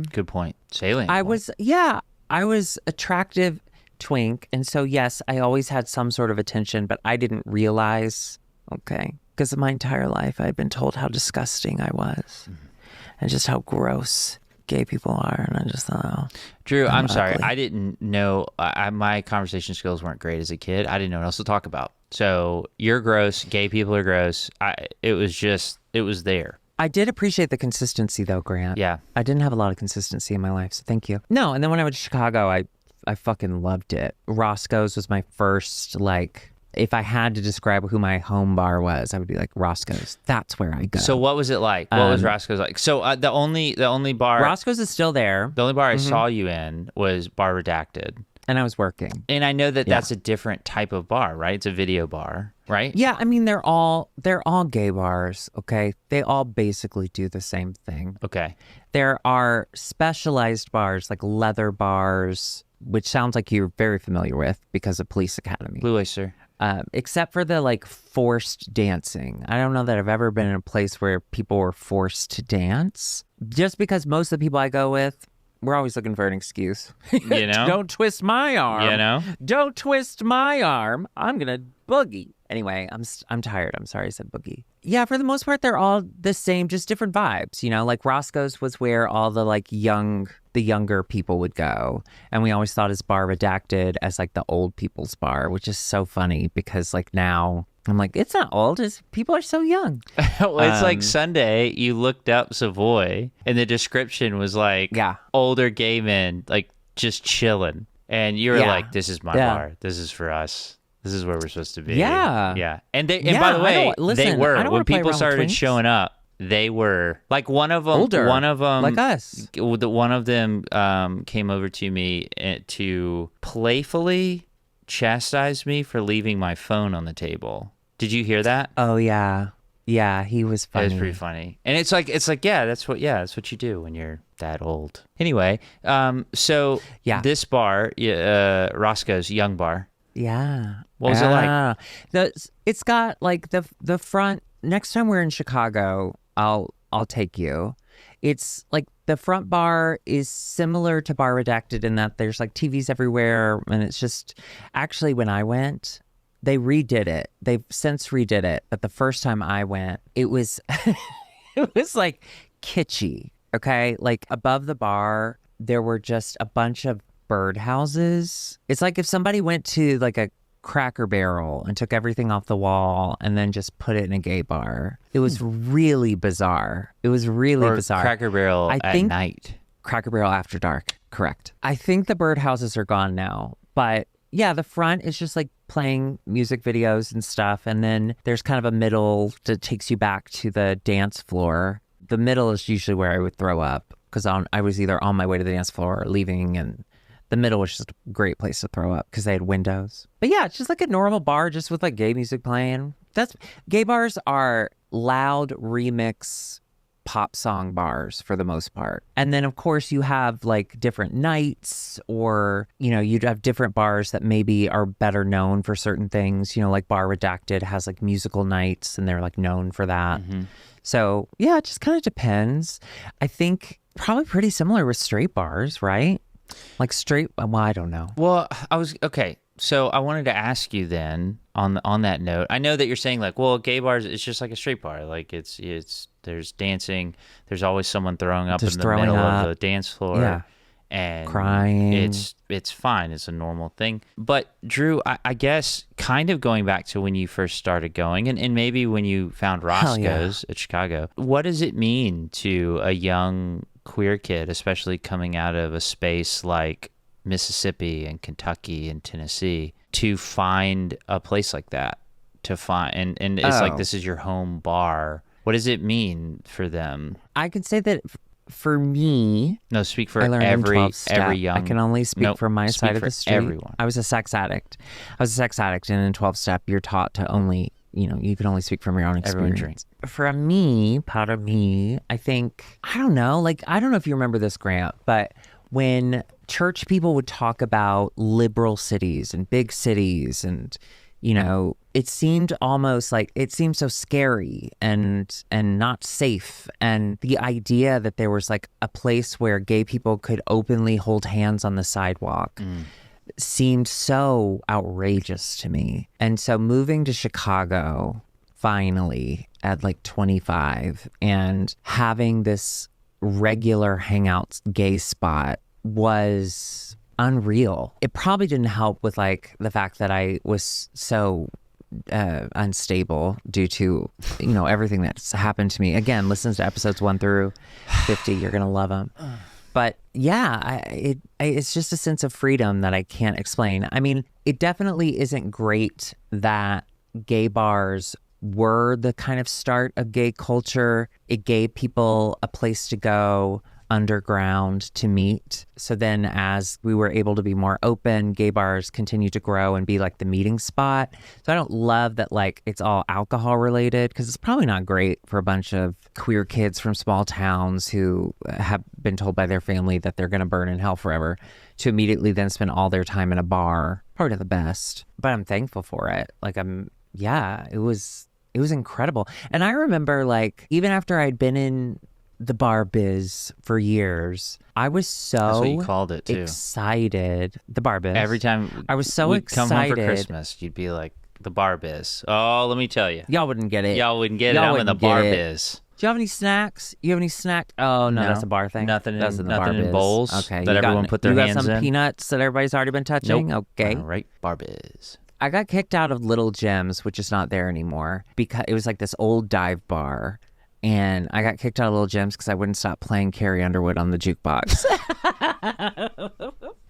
Good point. Salient. I was attractive twink, and so yes, I always had some sort of attention, but I didn't realize Okay. Because my entire life I'd been told how disgusting I was and just how gross gay people are. And I just thought, oh, Drew, I'm sorry. ugly. I didn't know. My conversation skills weren't great as a kid. I didn't know what else to talk about. So you're gross. Gay people are gross. It was there. I did appreciate the consistency though, Grant. Yeah. I didn't have a lot of consistency in my life, so thank you. No, and then when I went to Chicago, I fucking loved it. Roscoe's was my first, like, if I had to describe who my home bar was, I would be like, Roscoe's. That's where I go. So what was it like? What was Roscoe's like? So the only bar Roscoe's is still there. The only bar I saw you in was Bar Redacted. And I was working. And I know that that's a different type of bar, right? It's a video bar, right? Yeah, I mean they're all gay bars, okay? They all basically do the same thing. Okay. There are specialized bars like leather bars, which sounds like you're very familiar with because of Police Academy. Blue Oyster. Except for the like forced dancing. I don't know that I've ever been in a place where people were forced to dance. Just because most of the people I go with, we're always looking for an excuse. You know? Don't twist my arm. You know? Don't twist my arm. I'm going to boogie. Anyway, I'm tired. I'm sorry I said boogie. Yeah, for the most part, they're all the same, just different vibes. You know, like Roscoe's was where all the like the younger people would go. And we always thought as Bar Redacted as like the old people's bar, which is so funny because like now I'm like, it's not old. People are so young. Well, it's like Sunday, you looked up Savoy and the description was like older gay men, like just chilling. And you were like, this is my bar. This is for us. This is where we're supposed to be. Yeah. Yeah. And by the way, they were. When people started twinks. Showing up, they were like one of them. Older. One of them. Like us. One of them came over to me to playfully chastise me for leaving my phone on the table. Did you hear that? Oh, yeah. Yeah, he was funny. It was pretty funny. And it's like, that's what you do when you're that old. Anyway, so this bar, Roscoe's Young Bar. Yeah. What was it like? It's got like the front. Next time we're in Chicago, I'll take you. It's like the front bar is similar to Bar Redacted in that there's like TVs everywhere, and it's just actually when I went, they redid it. They've since redid it, but the first time I went, it was it was like kitschy. Okay, like above the bar, there were just a bunch of birdhouses. It's like if somebody went to like a Cracker Barrel and took everything off the wall and then just put it in a gay bar. It was really bizarre. It was really bizarre. Cracker Barrel at night. Cracker Barrel after dark. Correct. I think the birdhouses are gone now, but yeah, the front is just like playing music videos and stuff. And then there's kind of a middle that takes you back to the dance floor. The middle is usually where I would throw up because I was either on my way to the dance floor or leaving, and the middle was just a great place to throw up because they had windows. But yeah, it's just like a normal bar just with like gay music playing. Gay bars are loud remix pop song bars for the most part. And then of course you have like different nights, or, you know, you'd have different bars that maybe are better known for certain things. You know, like Bar Redacted has like musical nights and they're like known for that. Mm-hmm. So yeah, it just kind of depends. I think probably pretty similar with straight bars, right? Like straight, well, I don't know. Well, okay. So I wanted to ask you then on that note. I know that you're saying like, well, gay bars, it's just like a straight bar. Like it's there's dancing. There's always someone throwing up just in the middle of the dance floor. Yeah. And crying. It's fine. It's a normal thing. But Drew, I guess kind of going back to when you first started going and maybe when you found Roscoe's at Chicago, what does it mean to a young queer kid, especially coming out of a space like Mississippi and Kentucky and Tennessee, to find a place like that, and it's like this is your home bar? What does it mean for them? I can say that for me, no, speak for every young. I can only speak from my side of the street. Everyone. I was a sex addict, and in 12-step, you're taught to only, you know, you can only speak from your own experience. For me, part of me, I think, I don't know if you remember this, Grant, but when church people would talk about liberal cities and big cities and, you know, it seemed so scary and not safe. And the idea that there was like a place where gay people could openly hold hands on the sidewalk seemed so outrageous to me. And so moving to Chicago finally at like 25 and having this regular hangouts gay spot was unreal. It probably didn't help with like the fact that I was so unstable due to, you know, everything that's happened to me. Again, listen to episodes 1 through 50. You're going to love them. But yeah, it's just a sense of freedom that I can't explain. I mean, it definitely isn't great that gay bars were the kind of start of gay culture. It gave people a place to go underground to meet. So then as we were able to be more open, gay bars continue to grow and be like the meeting spot. So I don't love that like it's all alcohol related, because it's probably not great for a bunch of queer kids from small towns who have been told by their family that they're going to burn in hell forever to immediately then spend all their time in a bar. Probably not the best, but I'm thankful for it. Like it was incredible. And I remember like even after I'd been in the bar biz for years, I was so That's what you called it too. Excited. The bar biz. Every time I was so excited. Come home for Christmas, you'd be like, the bar biz. Oh, let me tell you. Y'all wouldn't get it. Y'all wouldn't get it. I'm in the bar biz. Do you have any snacks? You have any snacks? Oh, no, that's a bar thing. Nothing that's in, the bar biz. Bowls okay, that everyone put their hands in. You got some peanuts that everybody's already been touching? Nope. Okay. All right, bar biz. I got kicked out of Little Gems, which is not there anymore, because it was like this old dive bar. And I got kicked out of Little Gems because I wouldn't stop playing Carrie Underwood on the jukebox.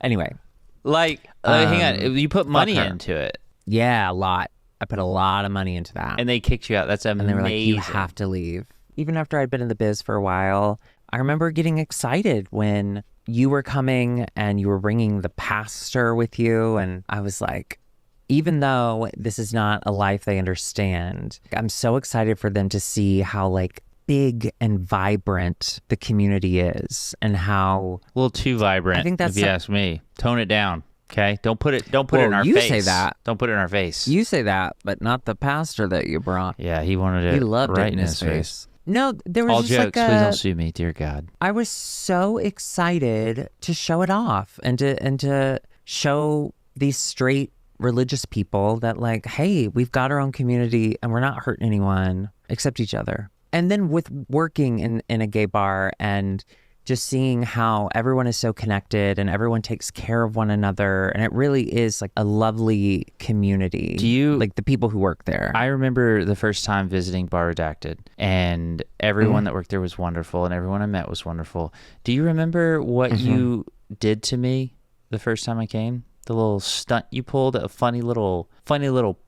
Anyway. Hang on. You put money into it. Yeah, a lot. I put a lot of money into that. And they kicked you out. That's amazing. And they were like, you have to leave. Even after I'd been in the biz for a while, I remember getting excited when you were coming and you were bringing the pastor with you. And I was like, even though this is not a life they understand, I'm so excited for them to see how like big and vibrant the community is and how a little too vibrant. I think that's if you ask me. Tone it down. Okay, don't put it in our face. You say that. Don't put it in our face. You say that, but not the pastor that you brought. Yeah, he wanted it. He loved right it in his face. No, there was all just jokes. like Please don't sue me, dear God. I was so excited to show it off and to show these straight religious people that like, hey, we've got our own community and we're not hurting anyone except each other. And then with working in a gay bar and just seeing how everyone is so connected and everyone takes care of one another. And it really is like a lovely community. Do you like the people who work there? I remember the first time visiting Bar Redacted and everyone that worked there was wonderful and everyone I met was wonderful. Do you remember what you did to me the first time I came? The little stunt you pulled, a funny little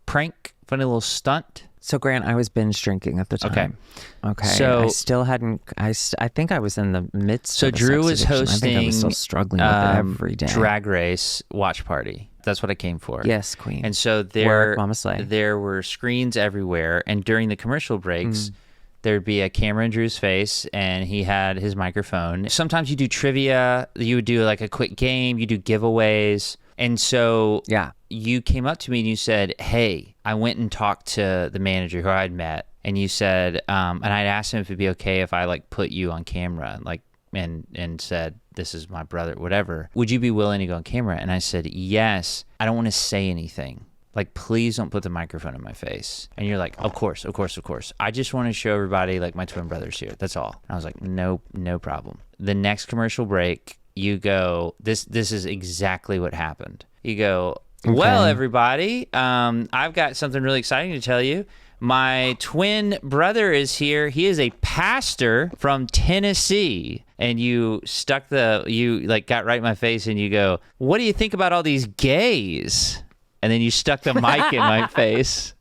prank, funny little stunt. So Grant, I was binge drinking at the time. Okay. So I still hadn't. I think I was in the midst. So of a Drew sex was addiction. hosting. I think I was still struggling with it every day. Drag Race watch party. That's what I came for. Yes, Queen. And so there were screens everywhere, and during the commercial breaks. There'd be a camera in Drew's face, and he had his microphone. Sometimes you do trivia. You would do like a quick game. You do giveaways. And so you came up to me and you said, hey, I went and talked to the manager who I'd met. And you said, and I'd asked him if it'd be okay if I like put you on camera, like, and said, this is my brother, whatever. Would you be willing to go on camera? And I said, yes. I don't want to say anything. Like, please don't put the microphone in my face. And you're like, of course. I just want to show everybody, like, my twin brother's here. That's all. And I was like, no problem. The next commercial break, you go, this is exactly what happened. You go, well, everybody, I've got something really exciting to tell you. My twin brother is here. He is a pastor from Tennessee. And you got right in my face and you go, what do you think about all these gays? And then you stuck the mic in my face.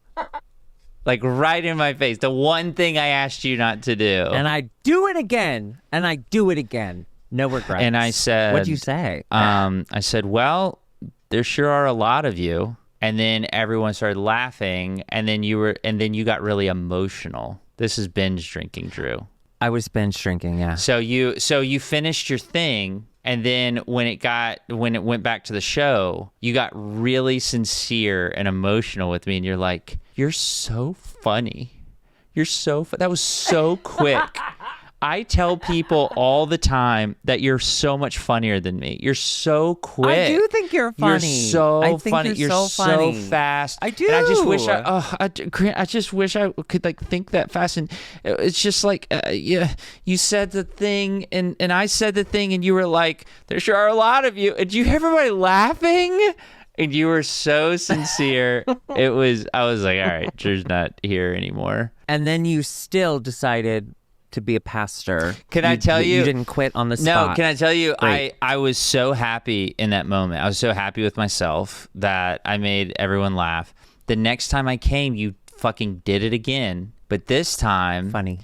Like right in my face. The one thing I asked you not to do. And I do it again. No regrets. And I said, what'd you say? I said, well, there sure are a lot of you. And then everyone started laughing. And then you got really emotional. This is binge drinking, Drew. I was binge drinking, yeah. So you finished your thing. And then when it went back to the show, you got really sincere and emotional with me. And you're like, you're so funny. That was so quick. I tell people all the time that you're so much funnier than me. You're so quick. I do think you're funny. You're so I think funny. You're so funny. fast. I do. And I just wish I just wish I could like think that fast. And it's just like, yeah, you said the thing and I said the thing and you were like, there sure are a lot of you. And you hear everybody laughing? And you were so sincere. I was like, all right, Drew's not here anymore. And then you still decided to be a pastor. Can I tell you? You didn't quit on the spot. No, can I tell you? Great. I was so happy in that moment. I was so happy with myself that I made everyone laugh. The next time I came, you fucking did it again. But this time... Funny.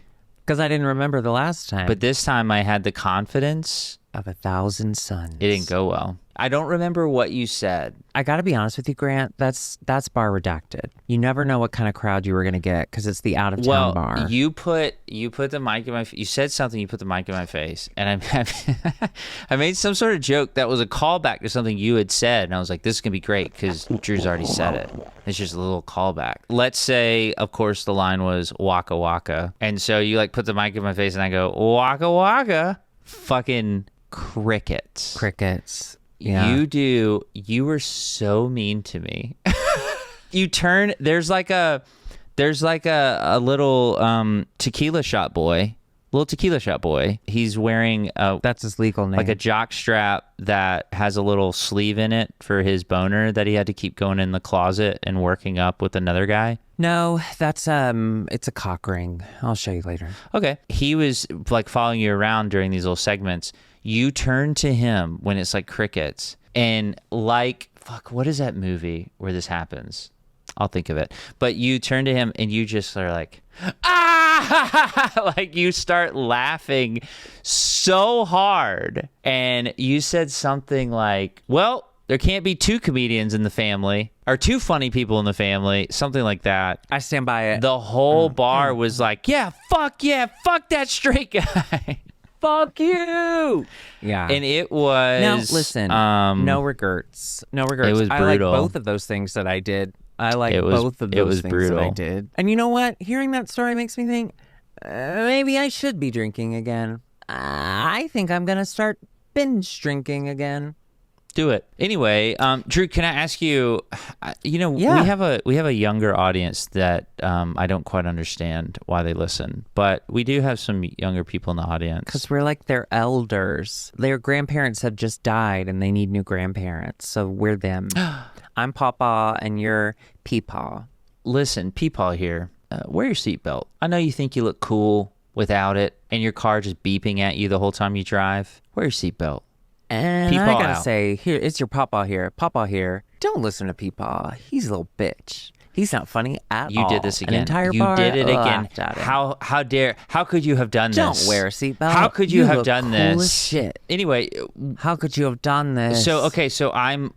Because I didn't remember the last time. But this time I had the confidence... of 1,000 suns. It didn't go well. I don't remember what you said. I got to be honest with you, Grant. That's bar redacted. You never know what kind of crowd you were going to get because it's the out of town bar. You put the mic in my. You said something. You put the mic in my face, and I made some sort of joke that was a callback to something you had said, and I was like, "This is gonna be great" because Drew's already said it. It's just a little callback. Let's say, of course, the line was "Waka Waka," and so you like put the mic in my face, and I go "Waka Waka," fucking crickets. Crickets. Yeah. You were so mean to me. You turn, there's like a little tequila shot boy. He's wearing that's his legal name. like a jock strap that has a little sleeve in it for his boner that he had to keep going in the closet and working up with another guy. No, that's it's a cock ring. I'll show you later. Okay. He was like following you around during these little segments. You turn to him when it's like crickets and like, fuck, what is that movie where this happens? I'll think of it. But you turn to him and you just are like, ah, like you start laughing so hard. And you said something like, well, there can't be two comedians in the family or two funny people in the family, something like that. I stand by it. The whole bar was like, yeah, fuck that straight guy. Fuck you. Yeah. And it was... Now, listen, no regrets. No regrets. It was brutal. I like both of those things that I did. Both of those things brutal. that I did. And you know what? Hearing that story makes me think, maybe I should be drinking again. I think I'm going to start binge drinking again. Do it. Anyway, Drew, can I ask you, Yeah. we have a younger audience that I don't quite understand why they listen, but we do have some younger people in the audience. Because we're like their elders. Their grandparents have just died and they need new grandparents. So we're them. I'm Pawpaw and you're Peepaw. Listen, Peepaw here, wear your seatbelt. I know you think you look cool without it and your car just beeping at you the whole time you drive. Wear your seatbelt. And Peepaw I gotta out. say, here, it's your Pawpaw here. Pawpaw here. Don't listen to Peepaw. He's a little bitch. He's not funny at all. You did this again. An entire you bar did it again. laughed at him. How could you have done Don't this? wear a seatbelt. How could you have look done cool this? As shit. Anyway, how could you have done this? so okay, so I'm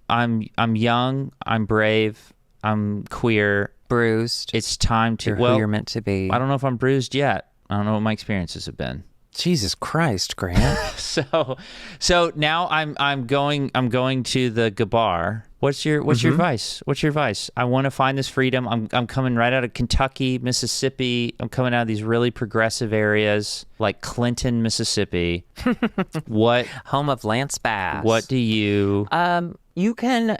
young, I'm brave, I'm queer. Bruised. It's time to You're who you're meant to be. I don't know if I'm bruised yet. I don't know what my experiences have been. Jesus Christ, Grant. So now I'm going to the Gabar. What's your advice? What's your advice? I want to find this freedom. I'm coming right out of Kentucky, Mississippi. I'm coming out of these really progressive areas like Clinton, Mississippi. What Home of Lance Bass. What do you you can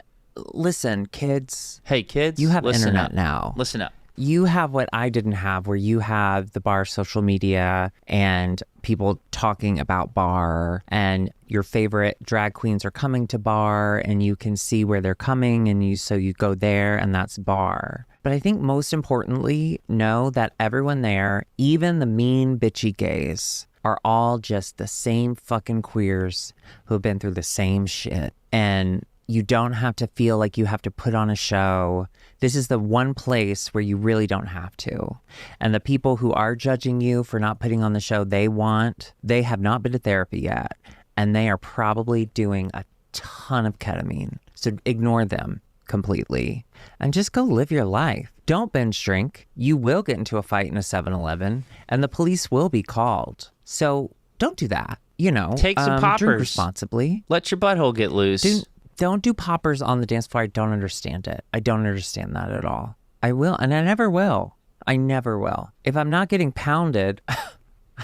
listen, kids. Hey kids, You have listen internet up. now. Listen up. You have what I didn't have, where you have the bar social media and people talking about bar, and your favorite drag queens are coming to bar and you can see where they're coming, and so you go there and that's bar. But I think most importantly, know that everyone there, even the mean bitchy gays, are all just the same fucking queers who have been through the same shit. And you don't have to feel like you have to put on a show. This is the one place where you really don't have to. And the people who are judging you for not putting on the show they have not been to therapy yet. And they are probably doing a ton of ketamine. So ignore them completely and just go live your life. Don't binge drink. You will get into a fight in a 7-Eleven and the police will be called. So don't do that. Take some poppers. Drink responsibly. Let your butthole get loose. Don't do poppers on the dance floor. I don't understand it. I don't understand that at all. I will, and I never will. I never will. If I'm not getting pounded, I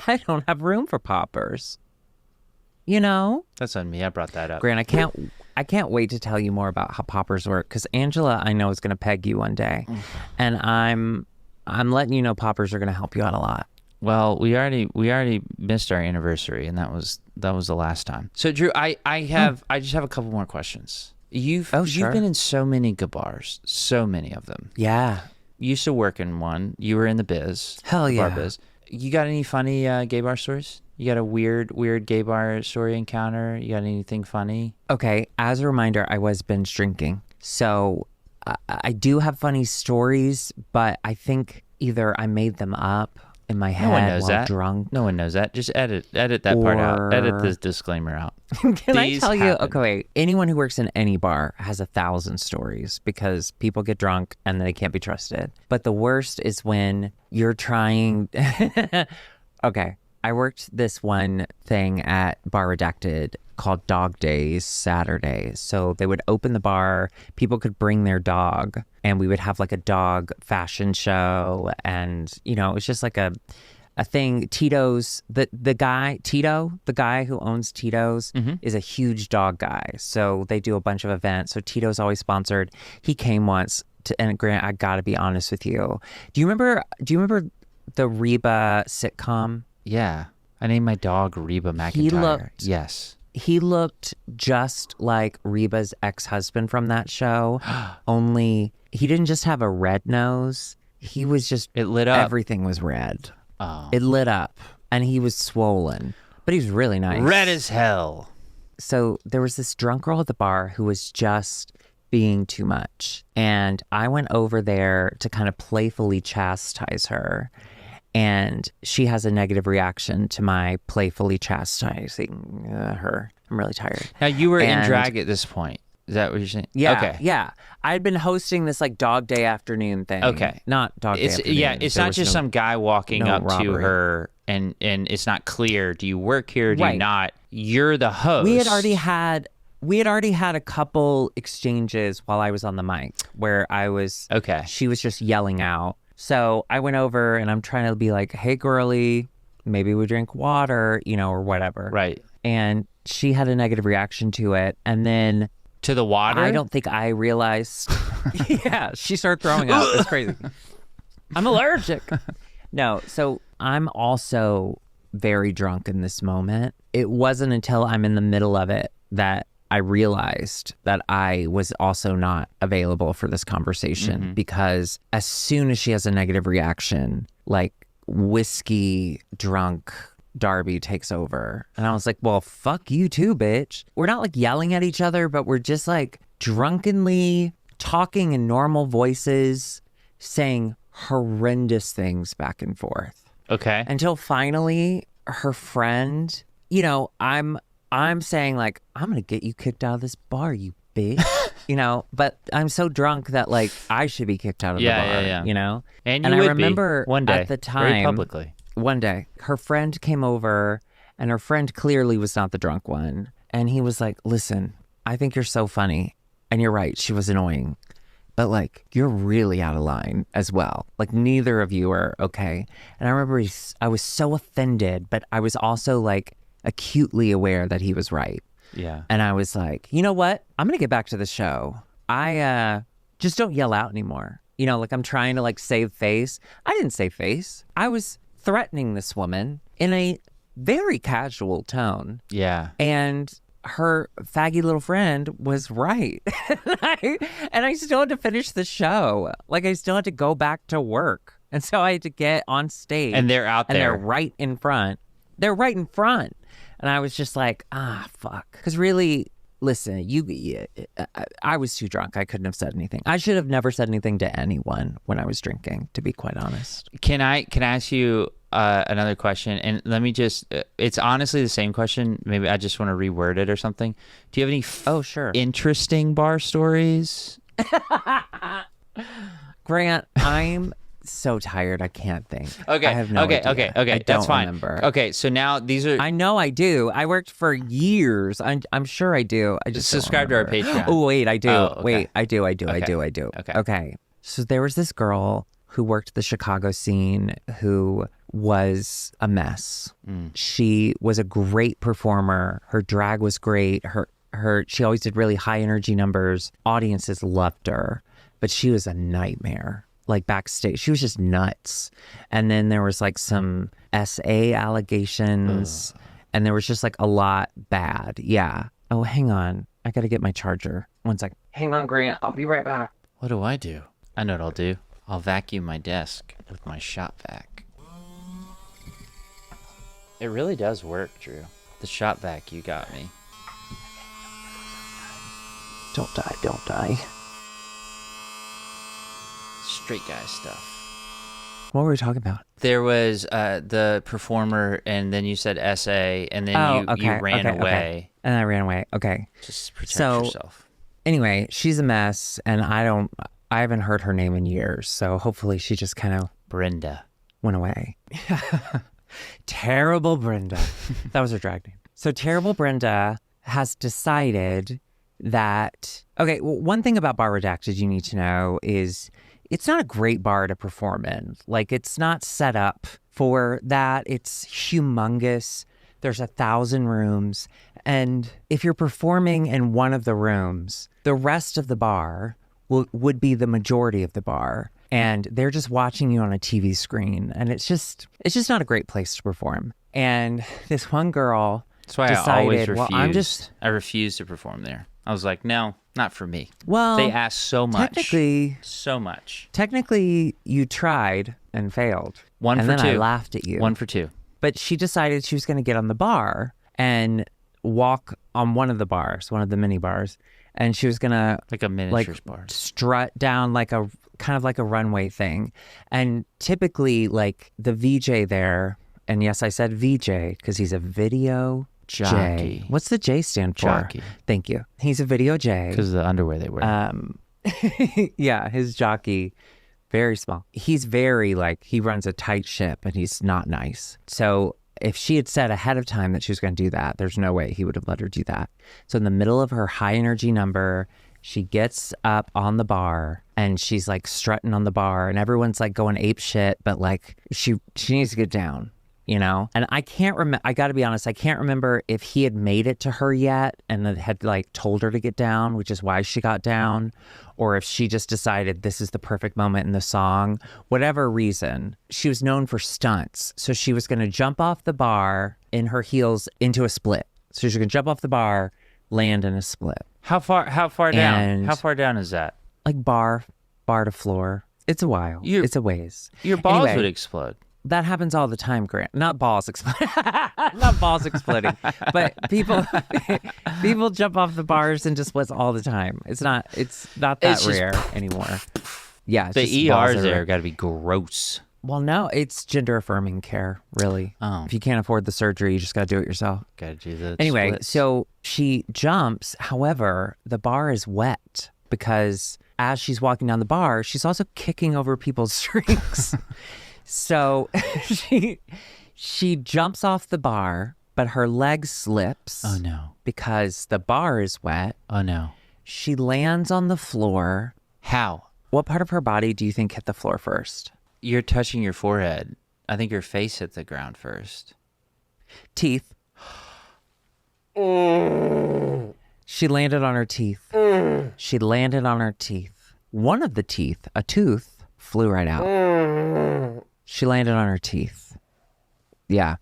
I don't have room for poppers. You know? That's on me. I brought that up. Grant, I can't wait to tell you more about how poppers work, because Angela, I know, is going to peg you one day. And I'm letting you know poppers are going to help you out a lot. Well, we already missed our anniversary, and that was the last time. So Drew, I just have a couple more questions. You've been in so many gay bars, so many of them. Yeah. You used to work in one. You were in the biz. Hell yeah. Bar biz. You got any funny gay bar stories? You got a weird gay bar story encounter? You got anything funny? Okay, as a reminder, I was binge drinking. So I do have funny stories, but I think either I made them up in my head while drunk. No one knows that. Just edit that part out. Edit this disclaimer out. Can I tell you? Okay, wait. Anyone who works in any bar has 1,000 stories because people get drunk and they can't be trusted. But the worst is when you're trying. Okay, I worked this one thing at Bar Redacted called Dog Days Saturdays. So they would open the bar, people could bring their dog, and we would have like a dog fashion show. And, you know, it was just like a thing. Tito's, the guy who owns Tito's is a huge dog guy. So they do a bunch of events. So Tito's always sponsored. He came once and Grant, I gotta be honest with you. Do you remember the Reba sitcom? Yeah. I named my dog Reba McEntire. Yes. He looked just like Reba's ex-husband from that show, only he didn't just have a red nose. He was just... It lit up. Everything was red. Oh. It lit up, and he was swollen, but he was really nice. Red as hell. So there was this drunk girl at the bar who was just being too much, and I went over there to kind of playfully chastise her. And she has a negative reaction to my playfully chastising her. I'm really tired. Now, you were in drag at this point. Is that what you're saying? Yeah. Okay. Yeah. I'd been hosting this like dog day afternoon thing. Okay. Not dog day afternoon. Yeah, it's not just some guy walking up to her and it's not clear. Do you work here? Do you not? You're the host. We had already had a couple exchanges while I was on the mic where she was just yelling out. So I went over and I'm trying to be like, hey, girly, maybe we drink water, you know, or whatever. Right. And she had a negative reaction to it. And then... To the water? I don't think I realized. Yeah, she started throwing up. It's crazy. I'm allergic. No, so I'm also very drunk in this moment. It wasn't until I'm in the middle of it that I realized that I was also not available for this conversation because as soon as she has a negative reaction, like whiskey drunk Darby takes over. And I was like, well, fuck you too, bitch. We're not like yelling at each other, but we're just like drunkenly talking in normal voices, saying horrendous things back and forth. Okay. Until finally her friend, you know, I'm saying like, I'm going to get you kicked out of this bar, you bitch, you know, but I'm so drunk that like I should be kicked out of the bar, you know? And I remember one day, at the time, very publicly. One day, her friend came over and her friend clearly was not the drunk one. And he was like, listen, I think you're so funny. And you're right, she was annoying. But like, you're really out of line as well. Like neither of you are okay. And I remember I was so offended, but I was also like, acutely aware that he was right. Yeah. And I was like, you know what? I'm going to get back to the show. I just don't yell out anymore. You know, like I'm trying to like save face. I didn't save face. I was threatening this woman in a very casual tone. Yeah. And her faggy little friend was right. and I still had to finish the show. Like I still had to go back to work. And so I had to get on stage. And they're out there. And they're right in front. They're right in front. And I was just like, fuck. Because really, listen, I was too drunk. I couldn't have said anything. I should have never said anything to anyone when I was drinking, to be quite honest. Can I ask you another question? And let me just, it's honestly the same question. Maybe I just want to reword it or something. Do you have any sure. interesting bar stories? Grant, I'm so tired I can't think. Okay. I have no idea. Okay. That's fine. Remember. Okay, so now these are... I know I do. I worked for years. I'm sure I do. I just subscribe to our Patreon. Oh, wait, I do. Oh, okay. Wait, I do. Okay. Okay. So there was this girl who worked the Chicago scene who was a mess. She was a great performer. Her drag was great. She always did really high energy numbers. Audiences loved her, but she was a nightmare. Like backstage, she was just nuts. And then there was like some SA allegations, and there was just like a lot bad. Yeah. Oh, hang on. I got to get my charger. One sec. Hang on, Grant. I'll be right back. What do? I know what I'll do. I'll vacuum my desk with my shop vac. It really does work, Drew. The shop vac, you got me. Don't die. Straight guy stuff. What were we talking about? There was the performer, and then you said SA, and then you ran away. Okay. And I ran away. Okay. Just protect yourself. Anyway, she's a mess, and I haven't heard her name in years, so hopefully she just kind of Brenda went away. Terrible Brenda. That was her drag name. So Terrible Brenda has decided that, okay, well, one thing about Bar Redacted you need to know is it's not a great bar to perform in. Like, it's not set up for that. It's humongous. There's 1,000 rooms. And if you're performing in one of the rooms, the rest of the bar would be the majority of the bar. And they're just watching you on a TV screen. And it's just not a great place to perform. And this one girl That's why decided, I always refused. I refused to perform there. I was like, no, not for me. Well, they asked so much. So much. Technically, you tried and failed. One for two. And then I laughed at you. 1 for 2. But she decided she was going to get on the bar and walk on one of the bars, one of the mini bars. And she was going to like a miniatures bar, strut down like a kind of like a runway thing. And typically, like the VJ there, and yes, I said VJ because he's a video jockey. J. What's the J stand for? Jockey. Thank you. He's a video J. Because of the underwear they wear. Yeah, his jockey, very small. He's very he runs a tight ship and he's not nice. So if she had said ahead of time that she was going to do that, there's no way he would have let her do that. So in the middle of her high energy number, she gets up on the bar and she's like strutting on the bar and everyone's like going ape shit, but like she needs to get down. You know, and I can't remember. I got to be honest. I can't remember if he had made it to her yet and had like told her to get down, which is why she got down, or if she just decided this is the perfect moment in the song. Whatever reason, she was known for stunts, so she was going to jump off the bar in her heels into a split. So she's going to jump off the bar, land in a split. How far down? How far down is that? Like bar to floor. It's a while. It's a ways. Your balls would explode. That happens all the time, Grant. Not balls exploding. Not balls exploding. But people jump off the bars into splits all the time. It's not that rare anymore. Yeah. The ERs there got to be gross. Well, no, it's gender affirming care, really. Oh. If you can't afford the surgery, you just got to do it yourself. Got to do the Anyway, splits. So she jumps. However, the bar is wet because as she's walking down the bar, she's also kicking over people's drinks. So she jumps off the bar, but her leg slips. Oh, no. Because the bar is wet. Oh, no. She lands on the floor. How? What part of her body do you think hit the floor first? You're touching your forehead. I think your face hit the ground first. Teeth. She landed on her teeth. She landed on her teeth. One of the teeth, a tooth, flew right out. She landed on her teeth. Yeah.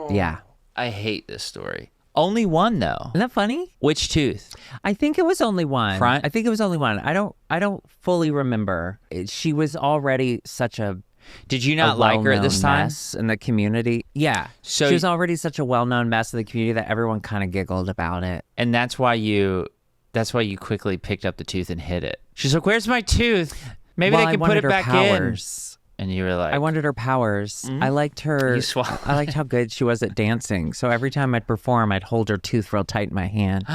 Yeah. I hate this story. Only one, though. Isn't that funny? Which tooth? I think it was only one. Front? I think it was only one. I don't fully remember. She was already such a Did you not like her at this time? Mess in the community. Yeah. So she was already such a well-known mess in the community that everyone kind of giggled about it. And that's why you quickly picked up the tooth and hid it. She's like, "Where's my tooth? Maybe they can put it back in." And you were like, I wanted her powers. Mm-hmm. I liked her. I liked how good she was at dancing. So every time I'd perform, I'd hold her tooth real tight in my hand.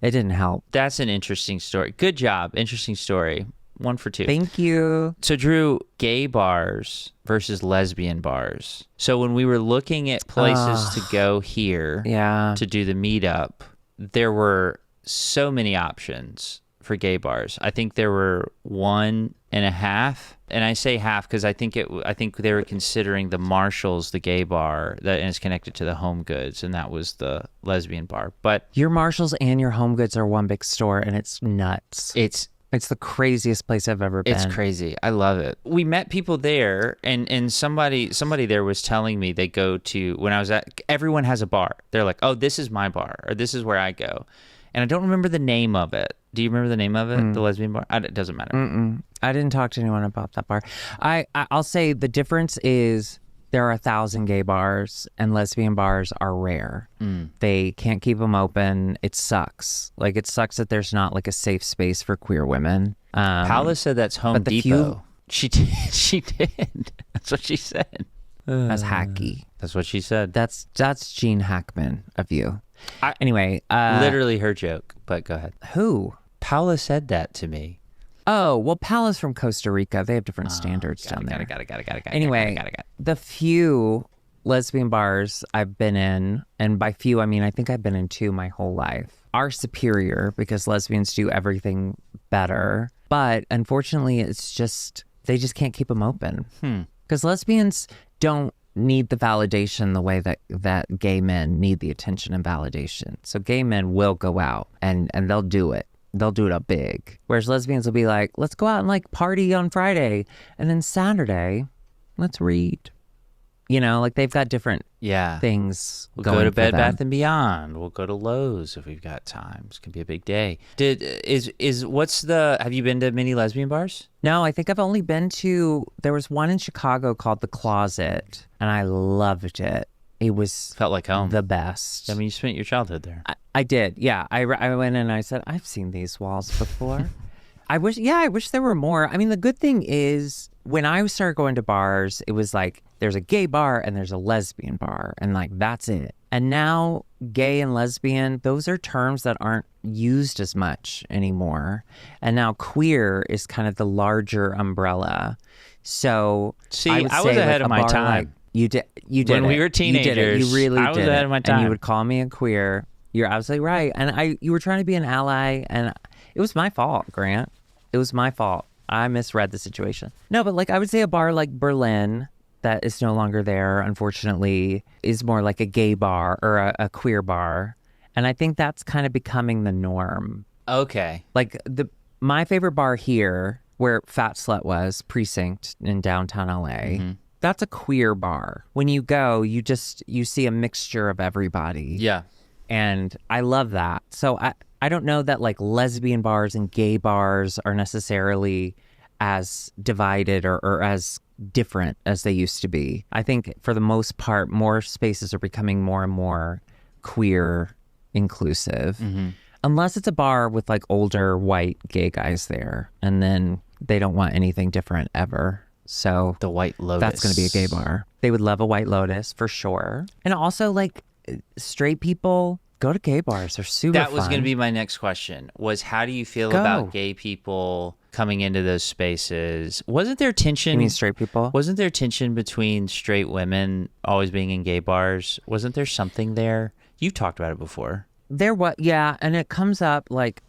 It didn't help. That's an interesting story. Good job. Interesting story. 1 for 2. Thank you. So Drew, gay bars versus lesbian bars. So when we were looking at places to go here to do the meetup, there were so many options for gay bars. I think there were 1.5, and I say half because I think they were considering the Marshalls the gay bar that is connected to the Home Goods, and that was the lesbian bar. But Your Marshalls and your Home Goods are one big store, and it's nuts. It's the craziest place I've ever been. It's crazy. I love it. We met people there, and somebody there was telling me they go to, when I was at, everyone has a bar. They're like, oh, this is my bar, or this is where I go. And I don't remember the name of it. Do you remember the name of it? The lesbian bar? It doesn't matter. I didn't talk to anyone about that bar. I'll say the difference is there are 1,000 gay bars and lesbian bars are rare. They can't keep them open. It sucks. Like, it sucks that there's not like a safe space for queer women. Paula said that's Home Depot. She did. That's what she said. That's hacky. That's what she said. That's Gene Hackman of you. Anyway. Literally her joke, but go ahead. Who? Paula said that to me. Oh, well, Paula's from Costa Rica. They have different standards down there. Got it. Anyway, the few lesbian bars I've been in, and by few, I mean, I think I've been in 2 my whole life, are superior because lesbians do everything better. But unfortunately, it's just, they just can't keep them open. Because lesbians don't need the validation the way that gay men need the attention and validation. So gay men will go out and they'll do it. They'll do it up big. Whereas lesbians will be like, let's go out and like party on Friday. And then Saturday, let's read. You know, like they've got different things We'll going go to for Bed them. Bath & Beyond. We'll go to Lowe's if we've got time. It's going to be a big day. Have you been to many lesbian bars? No, I think I've only been to, there was one in Chicago called The Closet, and I loved it. It was Felt like home. the best. I mean, you spent your childhood there. I did, yeah. I went in and I said, I've seen these walls before. I wish there were more. I mean, the good thing is when I started going to bars, it was like there's a gay bar and there's a lesbian bar, and like that's it. And now gay and lesbian, those are terms that aren't used as much anymore. And now queer is kind of the larger umbrella. So See, I was ahead of my time. Like, you did When it. we were teenagers, You did it. You really I was did ahead it. of my And time. you would call me a queer. You're absolutely right. And you were trying to be an ally, and it was my fault, Grant. It was my fault. I misread the situation. No, but like I would say a bar like Berlin that is no longer there, unfortunately, is more like a gay bar or a queer bar. And I think that's kind of becoming the norm. Okay. Like my favorite bar here, where Fat Slut was, Precinct in downtown LA, that's a queer bar. When you go, you see a mixture of everybody. Yeah. And I love that. So I don't know that like lesbian bars and gay bars are necessarily as divided or as different as they used to be. I think for the most part, more spaces are becoming more and more queer inclusive. Unless it's a bar with like older white gay guys there, and then they don't want anything different ever. So The White Lotus. that's going to be a gay bar. They would love a White Lotus for sure. And also like straight people go to gay bars. They're super That was fun. going to be my next question, was how do you feel Go. about gay people coming into those spaces? Wasn't there tension? You mean straight people? Wasn't there tension between straight women always being in gay bars? Wasn't there something there? You've talked about it before. Yeah, and it comes up like,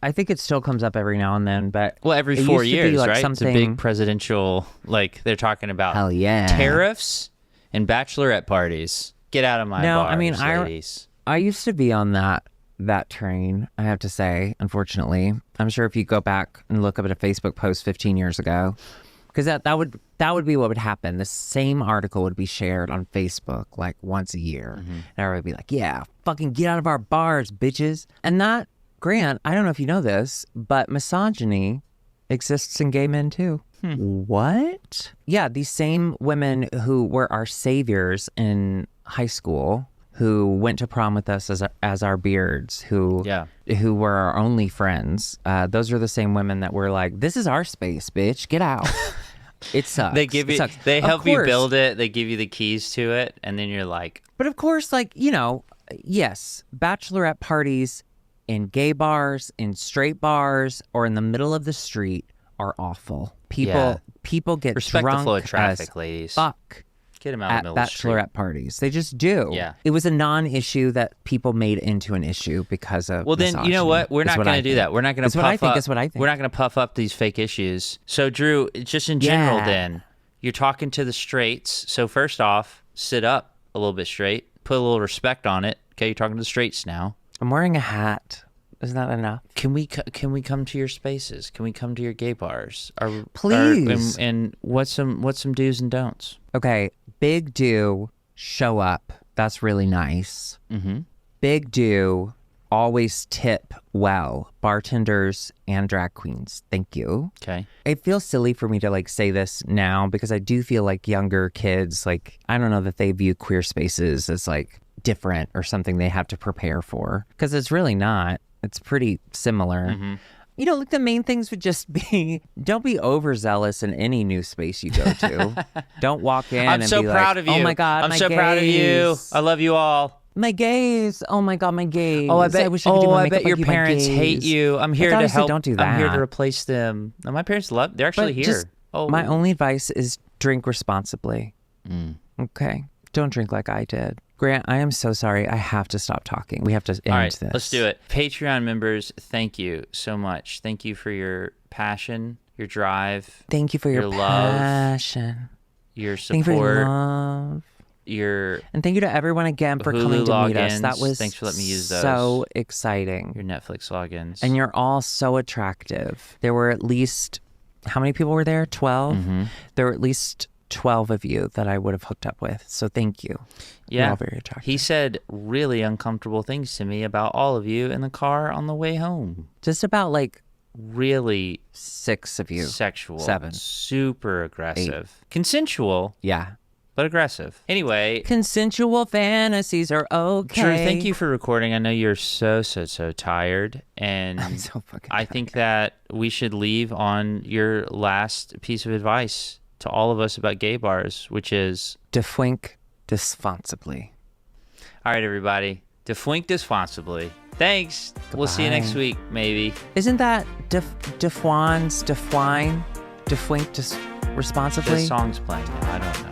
I think it still comes up every now and then, but Well, every it 4 used to be, years, like, right? something- It's a big presidential, like they're talking about hell yeah. tariffs and bachelorette parties. Get out of my No, bars, I mean, ladies. I used to be on that train, I have to say, unfortunately. I'm sure if you go back and look up at a Facebook post 15 years ago, because that would be what would happen. The same article would be shared on Facebook like once a year. And everybody would be like, yeah, fucking get out of our bars, bitches. And that, Grant, I don't know if you know this, but misogyny exists in gay men too. What? Yeah, these same women who were our saviors in high school, who went to prom with us as our beards, who were our only friends. Those are the same women that were like, "This is our space, bitch. Get out." It sucks. They give It you, sucks. they Of help you course. build it. They give you the keys to it, and then you're like, But of course, like, you know, yes, bachelorette parties in gay bars, in straight bars, or in the middle of the street are awful. People get respect drunk the flow of traffic, as ladies. fuck. Get him out at in the middle of the street. bachelorette parties. They just do. Yeah. It was a non-issue that people made into an issue because of Well, then, you know misogyny, what? We're is not what going I to do think. that. We're not going to That's puff what I think. up. That's what I think. We're not going to puff up these fake issues. So, Drew, just in general, Yeah. then, you're talking to the straights. So, first off, sit up a little bit straight. Put a little respect on it. Okay, you're talking to the straights now. I'm wearing a hat. Isn't that enough? Can we come to your spaces? Can we come to your gay bars? Please. And what's some do's and don'ts? Okay, big do, show up. That's really nice. Mm-hmm. Big do, always tip well. Bartenders and drag queens. Thank you. Okay. It feels silly for me to like say this now because I do feel like younger kids, like, I don't know that they view queer spaces as like different or something they have to prepare for, because it's really not. It's pretty similar. Mm-hmm. You know, like the main things would just be, don't be overzealous in any new space you go to. Don't walk in I'm and so be proud like, of you. oh my God, I'm my so proud of you. gays. I love you all. My gays. Oh my God, my gays. Oh, I bet. wish I could do my I makeup bet your like you, my parents hate gays. you. I'm here Like, to honestly, help. don't do I'm here that. to replace them. No, my parents love. They're actually But here. just- My only advice is drink responsibly. Mm. Okay. Don't drink like I did. Grant, I am so sorry. I have to stop talking. We have to end All right, this. let's do it. Patreon members, thank you so much. Thank you for your passion, your drive, Thank you for your love, passion. your Thank you for your support, love. your And thank you to everyone again for Hulu coming to meet us. logins. That was Thanks for letting me use those. so exciting. your Netflix logins. And you're all so attractive. There were at least, how many people were there? 12? Mm-hmm. There were at least 12 of you that I would have hooked up with. So thank you. You're Yeah, all very attractive. he said really uncomfortable things to me about all of you in the car on the way home. Just about like Really 6 of you. sexual, 7. super aggressive, consensual, Yeah. but aggressive. Anyway, Consensual fantasies are okay. Drew, thank you for recording. I know you're so tired, and I'm so fucking I think that we should leave on your last piece of advice to all of us about gay bars, which is, Twink responsibly. all right, everybody, Twink responsibly. Thanks. We'll see you Goodbye. next week, maybe. Isn't that Defwine, Twink responsibly? The song's playing now. I don't know.